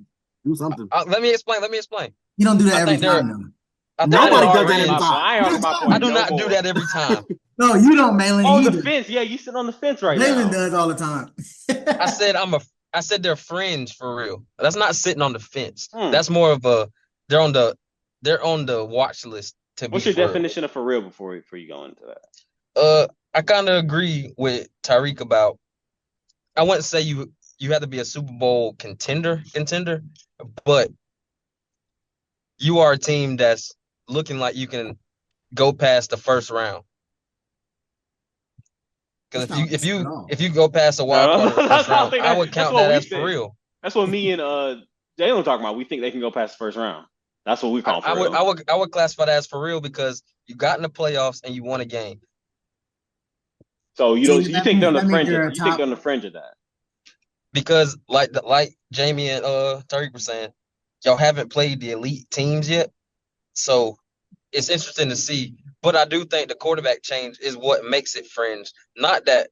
do something. Let me explain. You don't do that every time. Nobody does that every time. I do not do that every time. No, you don't, Malin. Oh, the fence. Yeah, you sit on the fence right now. Malin does all the time. I said they're fringe for real. That's not sitting on the fence. That's more of they're on the watch list. What's your definition of for real before you go into that? I kind of agree with Tyreek about. I wouldn't say you have to be a Super Bowl contender, but you are a team that's looking like you can go past the first round. Because That's not if you go past the wild card in the first round, I would count that as for real. That's what me and Jalen talking about. We think they can go past the first round. That's what we call for real. I would classify that as for real because you got in the playoffs and you won a game. So you think they're on the fringe? You think they're on the fringe of that? Because like Jamie and Tariq were saying, y'all haven't played the elite teams yet, so it's interesting to see. But I do think the quarterback change is what makes it fringe. Not that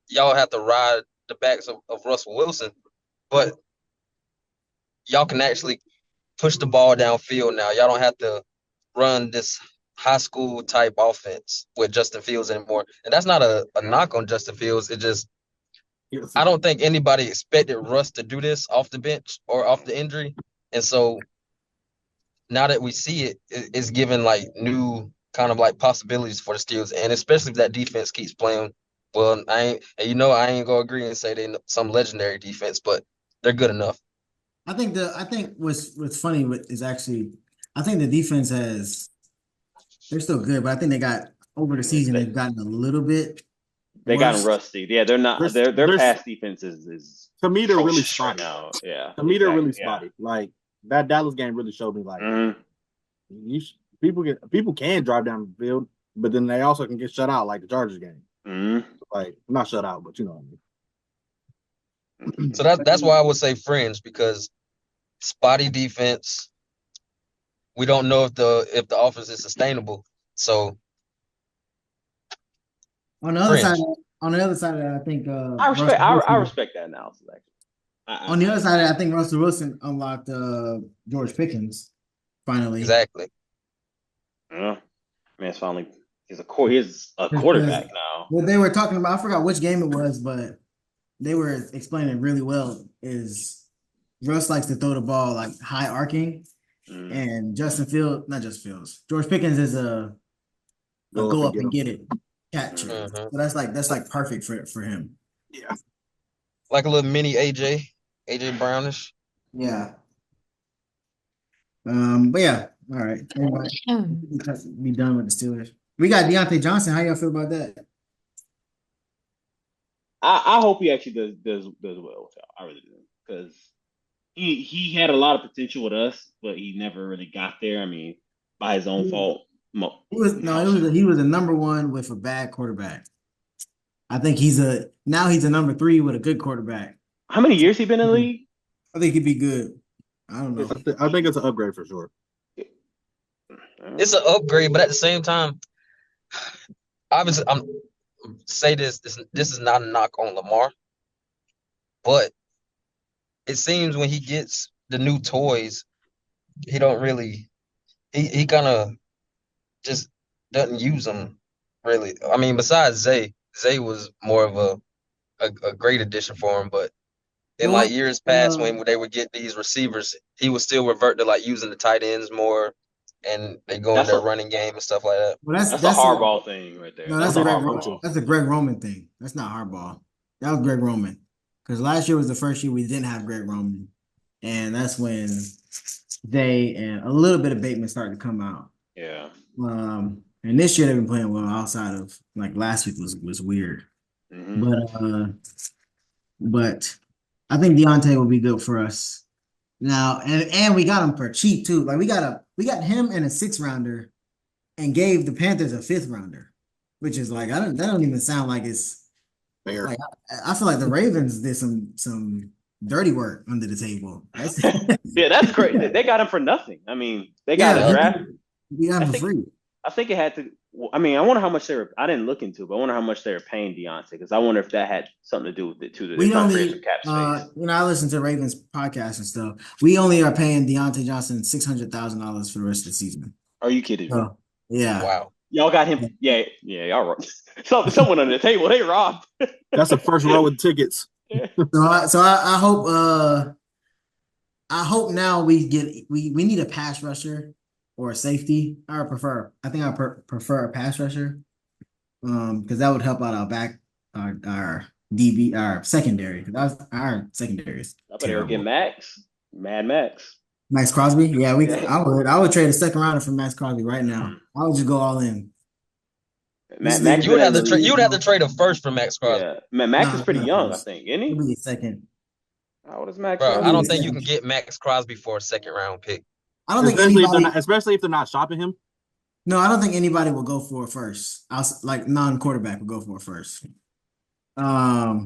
y'all have to ride the backs of Russell Wilson, but y'all can actually push the ball downfield now. Y'all don't have to run this high school type offense with Justin Fields anymore. And that's not a knock on Justin Fields. It just I don't think anybody expected Russ to do this off the bench or off the injury. And so now that we see it, it's given like new kind of like possibilities for the Steelers. And especially if that defense keeps playing well, I ain't gonna agree and say they're some legendary defense, but they're good enough. I think what's funny is actually I think the defense they're still good, but I think they got over the season they've gotten a little bit. They gotten rusty. Yeah, they're not. Their pass defense is to me they're really spotty now. Yeah, to me they're really spotty. Like that Dallas game really showed me like people can drive down the field, but then they also can get shut out like the Chargers game. Like not shut out, but you know what I mean. So that's why I would say fringe because spotty defense. We don't know if the offense is sustainable. So on the other side of that, I think I respect that analysis actually. On the other side, I think Russell Wilson unlocked George Pickens finally. Exactly. Yeah, man, it's finally he's a quarterback now. What they were talking about, I forgot which game it was, but they were explaining really well. Is Russ likes to throw the ball like high arcing, and George Pickens is a go up and get it catcher. So that's like perfect for him. Yeah, like a little mini AJ Brownish. Yeah. But yeah, all right. Anyway, be done with the Steelers. We got Deontay Johnson. How y'all feel about that? I hope he actually does well with y'all. I really do because he had a lot of potential with us, but he never really got there. I mean, by his own fault. He was a number one with a bad quarterback. I think he's a number 3 with a good quarterback. How many years he been in the league? I think he'd be good. I don't know. I think it's an upgrade for sure. It's an upgrade, but at the same time, obviously, this is not a knock on Lamar, but it seems when he gets the new toys, he don't really he kind of just doesn't use them really. I mean, besides Zay was more of a great addition for him, but in like years past when they would get these receivers, he would still revert to like using the tight ends more, and they go in their running game and stuff like that. Well, that's a hardball thing right there. No, that's a Greg Roman thing. That's not hardball. That was Greg Roman. Because last year was the first year we didn't have Greg Roman, and that's when they and a little bit of Bateman started to come out. Yeah. And this year they've been playing well outside of like last week was weird. But I think Deontay will be good for us now, and we got him for cheap too. Like we got him in a 6th rounder, and gave the Panthers a 5th rounder, which is like that don't even sound like it's fair. Like I feel like the Ravens did some dirty work under the table. Yeah, that's great. They got him for nothing. I mean, they got a draft. We got him for free. I think it had to. I mean, I wonder how much they were. I didn't look into it, but I wonder how much they were paying Deontay because I wonder if that had something to do with it too. We only, I listen to Ravens podcasts and stuff. We only are paying Deontay Johnson $600,000 for the rest of the season. Are you kidding me? Yeah. Wow. Y'all got him. Yeah. Y'all robbed. Someone on the table. They robbed. That's the first row of tickets. So I hope now we need a pass rusher or a safety. I prefer a pass rusher, because that would help out our DB, our secondary. Because our secondary is terrible. Get Mad Max Crosby. Yeah, I would trade a 2nd rounder for Max Crosby right now. I would just go all in. Max You would been have in to the trade. You league. would have to trade a first for Max Crosby. Yeah, Max is pretty young, I think, isn't He'll he? be second. How old is Max Bro, Crosby? I don't think you can get Max Crosby for a second round pick. I don't think anybody, especially if they're not shopping him. No, I don't think anybody will go for it first. Like non-quarterback will go for it first. I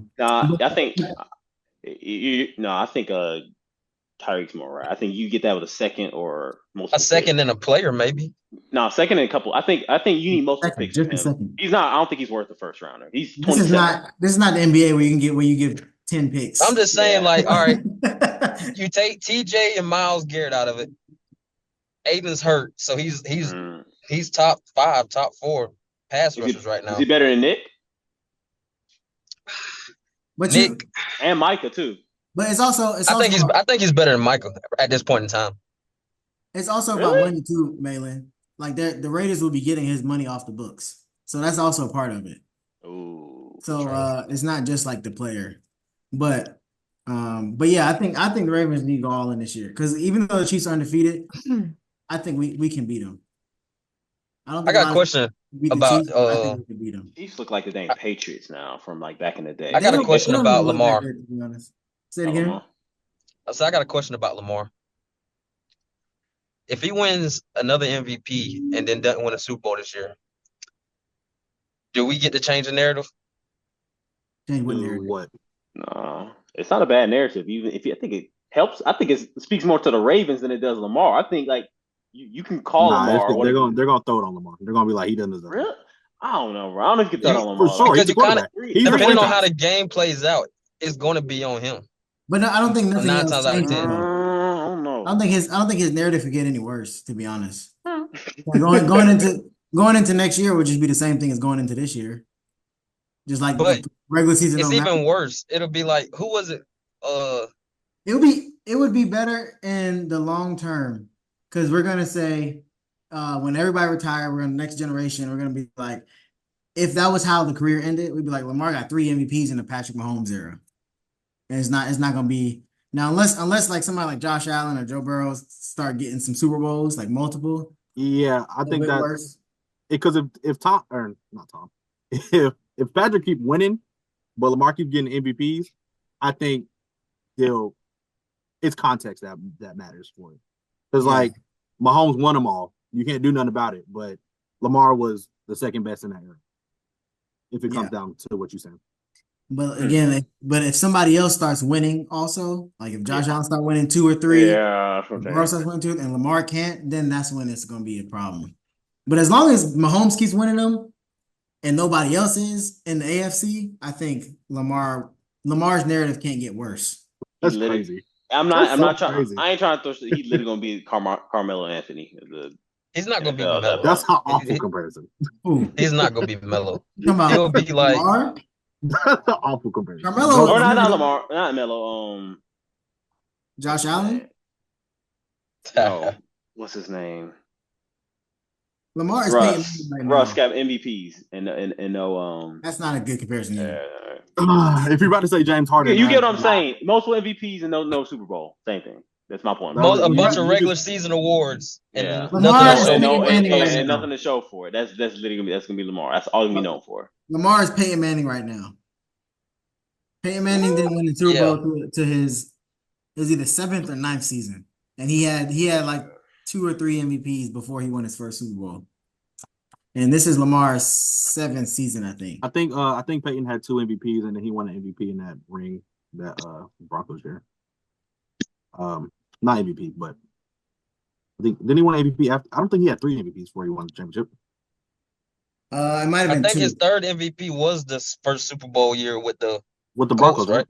think I think Tyreek's more right. I think you get that with a second or multiple. A second picks. and a player, maybe. No, second and a couple. I think you need multiple picks just from a him. second. He's not. I don't think he's worth the first rounder. He's 27. This is not the NBA where you give 10 picks. I'm just saying, like, all right, you take TJ and Myles Garrett out of it. Aiden's hurt, so he's top 5, top 4 pass rushers right now. Is he better than Nick? But Nick and Micah too. But I think he's better than Michael at this point in time. It's also about money too, Malin. Like the Raiders will be getting his money off the books, so that's also a part of it. Ooh. So it's not just like the player, but yeah, I think the Ravens need to go all in this year because even though the Chiefs are undefeated, I think we can beat them. I got a question about Chiefs, I think we can beat them. Chiefs look like the dang Patriots now from like back in the day. I got a question about Lamar. Good, to be honest. Say it again. So I got a question about Lamar. If he wins another MVP and then doesn't win a Super Bowl this year, do we get to change the narrative? Change what narrative? What? No, it's not a bad narrative. Even if I think it helps. I think it speaks more to the Ravens than it does Lamar. I think like you can call Lamar. They're gonna throw it on Lamar. They're gonna be like he doesn't deserve. Really? I don't know, bro. I don't know if you can throw it on Lamar. For sure, because you kind of depending on how the the game plays out, it's going to be on him. But no, I don't think nothing 9 else times out of 10. I don't know. I don't think his narrative could get any worse. To be honest, going into next year would just be the same thing as going into this year. Just like but regular season. It's even worse. It'll be like, who was it? It would be better in the long term because we're gonna say when everybody retire, we're in the next generation. We're gonna be like, if that was how the career ended, we'd be like Lamar got 3 MVPs in the Patrick Mahomes era, and it's not gonna be now unless like somebody like Josh Allen or Joe Burrow start getting some Super Bowls like multiple. Yeah, I think that worse. Because if Tom or not Tom, if Patrick keep winning, but Lamar keep getting MVPs, I think it's context that matters for it. Because like Mahomes won them all, you can't do nothing about it. But Lamar was the second best in that era. If it comes down to what you're saying. But again, if somebody else starts winning, also like if Josh Allen start winning 2 or 3, Burrow starts winning 2, and Lamar can't, then that's when it's going to be a problem. But as long as Mahomes keeps winning them, and nobody else is in the AFC, I think Lamar's narrative can't get worse. That's crazy. I'm not trying. Crazy. I ain't trying to throw. He's literally going to be Carmelo Anthony. He's not going to be Melo. That's an awful comparison. He's not going to be Melo. He'll be like. Lamar? That's an awful comparison. Carmelo, or not Lamar, not Melo. Josh Allen. No, what's his name? Lamar is Russ. Right Russ got MVPs and no. That's not a good comparison. If you're about to say James Harden, you get what I'm saying. Multiple MVPs and no Super Bowl. Same thing. That's my point. A bunch of regular season awards and nothing to show for it. That's literally gonna be Lamar. That's all he's gonna be known for. Lamar is Peyton Manning right now. Peyton Manning didn't win the Super Bowl to his either 7th or 9th season, and he had like 2 or 3 MVPs before he won his first Super Bowl. And this is Lamar's 7th season, I think. I think Peyton had 2 MVPs, and then he won an MVP in that ring that Broncos year. Not MVP, but I think didn't he win MVP after? I don't think he had 3 MVPs before he won the championship. It might have been. I think 2. his 3rd MVP was the first Super Bowl year with the Broncos, right?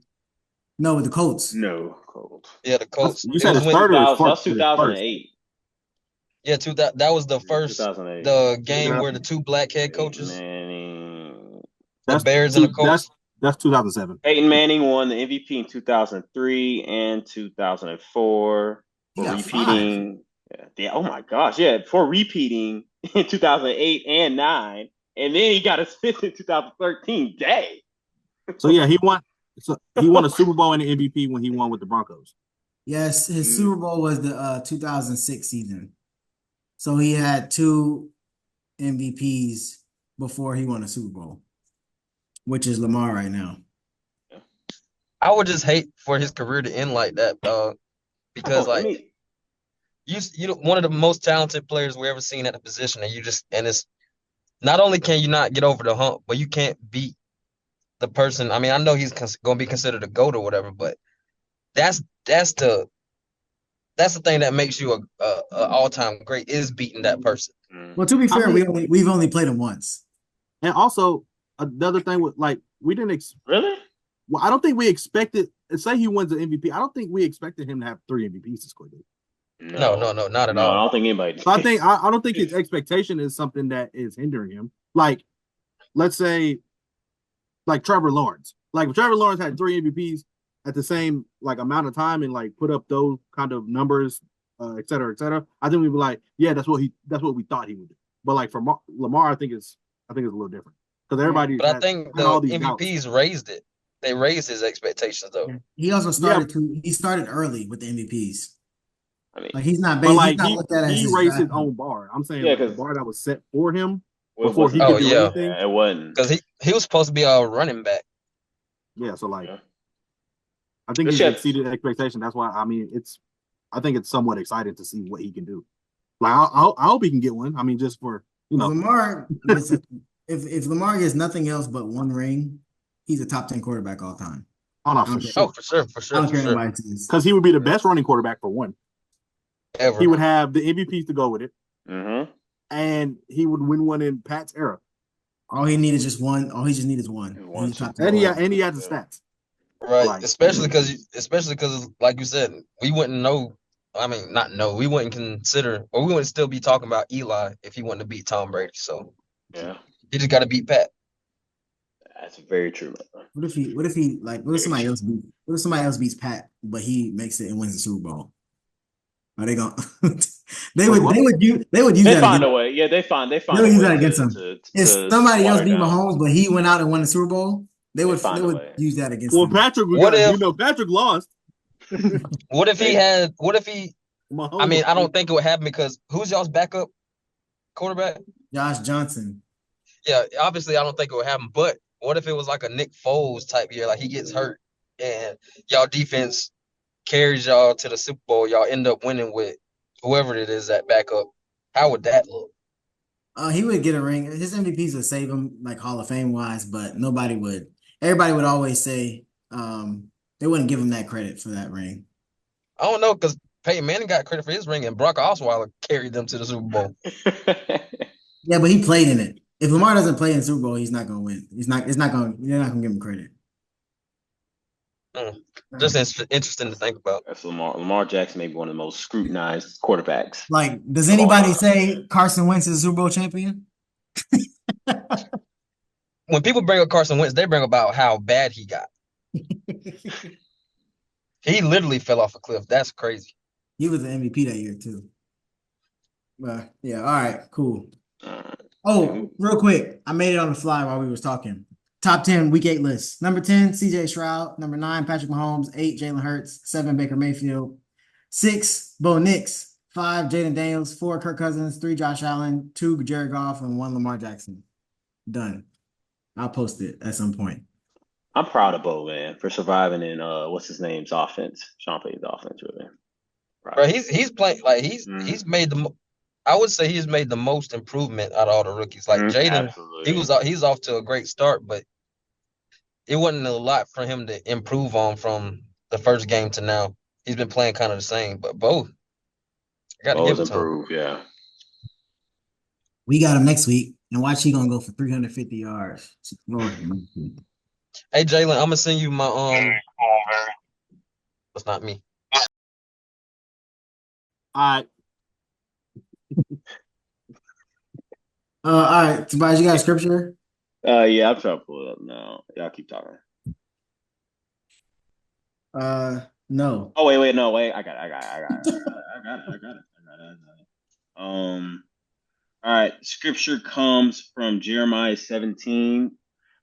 No, with the Colts. No, Colts. Yeah, the Colts. You said his 3rd or that's 2008. Yeah, that was the first the game where the 2 black head coaches. The Bears and the Colts. That's 2007. Peyton Manning won the MVP in 2003 and 2004 for repeating. Yeah, oh my gosh, for repeating in 2008 and 9, and then he got his 5th in 2013. Dang. So yeah, he won. So he won a Super Bowl and an MVP when he won with the Broncos. Yes, his Super Bowl was the 2006 season. So he had 2 MVPs before he won a Super Bowl, which is Lamar right now. I would just hate for his career to end like that, because you one of the most talented players we ever seen at the position, and it's not only can you not get over the hump, but you can't beat the person. I mean, I know he's going to be considered a GOAT or whatever, but that's the thing that makes you a all-time great is beating that person. Well, to be fair, we've only played him once. And also the other thing with we didn't really. Well, I don't think we expected. Say he wins the MVP. I don't think we expected him to have 3 MVPs this quickly. No, not at all. I don't think anybody. So I don't think his expectation is something that is hindering him. Like, let's say, like Trevor Lawrence. Like if Trevor Lawrence had 3 MVPs at the same amount of time and put up those kind of numbers, et cetera, I think we'd be like, yeah, that's what we thought he would do. But for Lamar, I think it's a little different because everybody. But I think the MVPs raised it. They raised his expectations though. He also started he started early with the MVPs. I mean, he's not based. He's not looked at as he raised his own bar. I'm saying the bar that was set for him before he could do anything. Yeah, it wasn't because he was supposed to be a running back. Yeah, so I think he exceeded expectation. That's why I think it's somewhat exciting to see what he can do. I hope he can get one. I mean, just for Lamar. if Lamar gets nothing else but 1 ring, he's a top 10 quarterback all time. Oh no, for sure. Oh, for sure. I don't care nobody says. Because he would be the best running quarterback for one. Ever. He would have the MVPs to go with it. Mm-hmm. And he would win one in Pat's era. All he needed just one. All he just needed is one. And he had the stats. Right. Especially because like you said, we wouldn't know. I mean, not know. We wouldn't consider, or we wouldn't still be talking about Eli if he wouldn't have beat Tom Brady. So yeah, he just got to beat Pat. That's very true. What if somebody else beats Pat, but he makes it and wins the Super Bowl? Are they going? They would use that. Find a way. Yeah, they find. They would use that against him. If somebody else beat Mahomes, but he went out and won the Super Bowl, they would use that against him. Well, Patrick, Patrick lost. What if he? Mahomes. I mean, I don't think it would happen because who's y'all's backup quarterback? Josh Johnson. Yeah, obviously, I don't think it would happen. But what if it was like a Nick Foles type year, like he gets hurt and y'all defense carries y'all to the Super Bowl, y'all end up winning with whoever it is at backup? How would that look? He would get a ring. His MVPs would save him, Hall of Fame wise, but nobody would. Everybody would always say they wouldn't give him that credit for that ring. I don't know because Peyton Manning got credit for his ring, and Brock Osweiler carried them to the Super Bowl. Yeah, but he played in it. If Lamar doesn't play in the Super Bowl, he's not going to win. You're not going to give him credit. Just interesting to think about. That's Lamar Jackson may be one of the most scrutinized quarterbacks. Does anybody say Carson Wentz is a Super Bowl champion? When people bring up Carson Wentz, they bring about how bad he got. He literally fell off a cliff. That's crazy. He was the MVP that year too. But yeah, all right, cool. Oh, real quick, I made it on the fly while we was talking. Top 10 Week 8 list. Number 10, CJ Stroud. Number 9, Patrick Mahomes. 8, Jalen Hurts. 7, Baker Mayfield. 6, Bo Nix. 5, Jaden Daniels. 4, Kirk Cousins. 3, Josh Allen. 2, Jared Goff. And 1, Lamar Jackson. Done. I'll post it at some point. I'm proud of Bo, man, for surviving in what's his name's offense, Sean Payton's offense, really. Bro, he's playing he's made I would say he's made the most improvement out of all the rookies. Like Jaden, he's off to a great start, but it wasn't a lot for him to improve on from the first game to now. He's been playing kind of the same, but Bo, I got to give it to him. Yeah. We got him next week, and watch he gonna go for 350 yards. Hey Jalen, I'm gonna send you my That's not me. All right, Tobias, you got a scripture? Yeah, I'm trying to pull it up now. Y'all keep talking. No. Oh wait, no, wait. I got it. All right. Scripture comes from Jeremiah 17,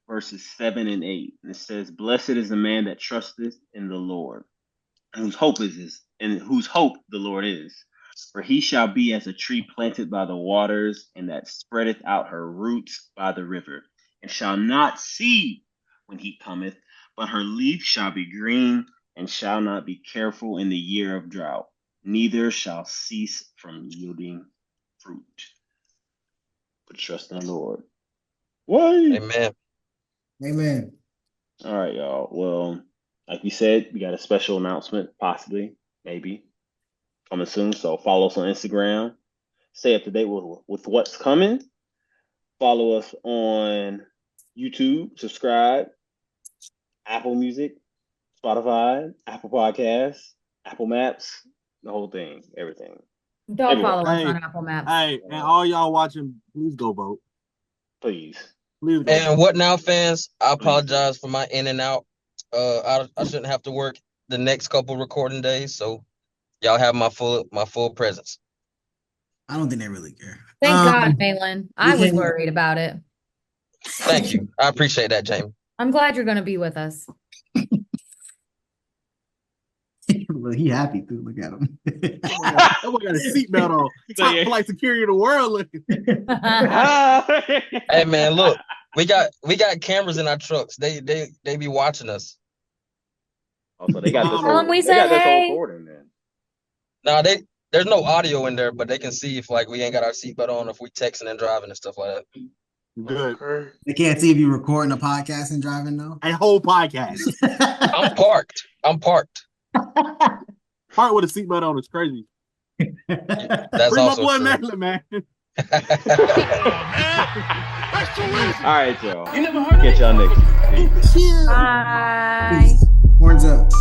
verses 7 and 8. And it says, "Blessed is the man that trusteth in the Lord, and whose hope the Lord is. For he shall be as a tree planted by the waters, and that spreadeth out her roots by the river, and shall not see when he cometh, but her leaf shall be green, and shall not be careful in the year of drought, neither shall cease from yielding fruit. Put trust in the Lord. Why? Amen. Amen. All right, y'all. Well, like we said, we got a special announcement, possibly, maybe, coming soon. So follow us on Instagram. Stay up to date with what's coming. Follow us on YouTube. Subscribe. Apple Music, Spotify, Apple Podcasts, Apple Maps, the whole thing, everything. Don't Everywhere. follow us on Apple Maps. Hey, and all y'all watching, please go vote. Please. Please go And vote. What Now fans, I apologize for my in and out. I shouldn't have to work the next couple recording days, so y'all have my full presence. I don't think they really care. Thank God, Malin. I was worried about it. Thank you. I appreciate that, Jamie. I'm glad you're going to be with us. Well, he happy too. Look at him. That boy got a seatbelt on. Top flight security in the world. Hey man, look, we got cameras in our trucks. They be watching us. Also, they got this Tell them we they got said this whole hey. recording, man. Nah, there's no audio in there, but they can see if like we ain't got our seatbelt on, if we texting and driving and stuff like that. Good. They can't see if you're recording a podcast and driving though. A whole podcast. I'm parked. Part with a seatbelt on is crazy. That's Free my also boy true. Madeline, man. All right, y'all. Catch y'all next week. Peace. Bye. Horns up.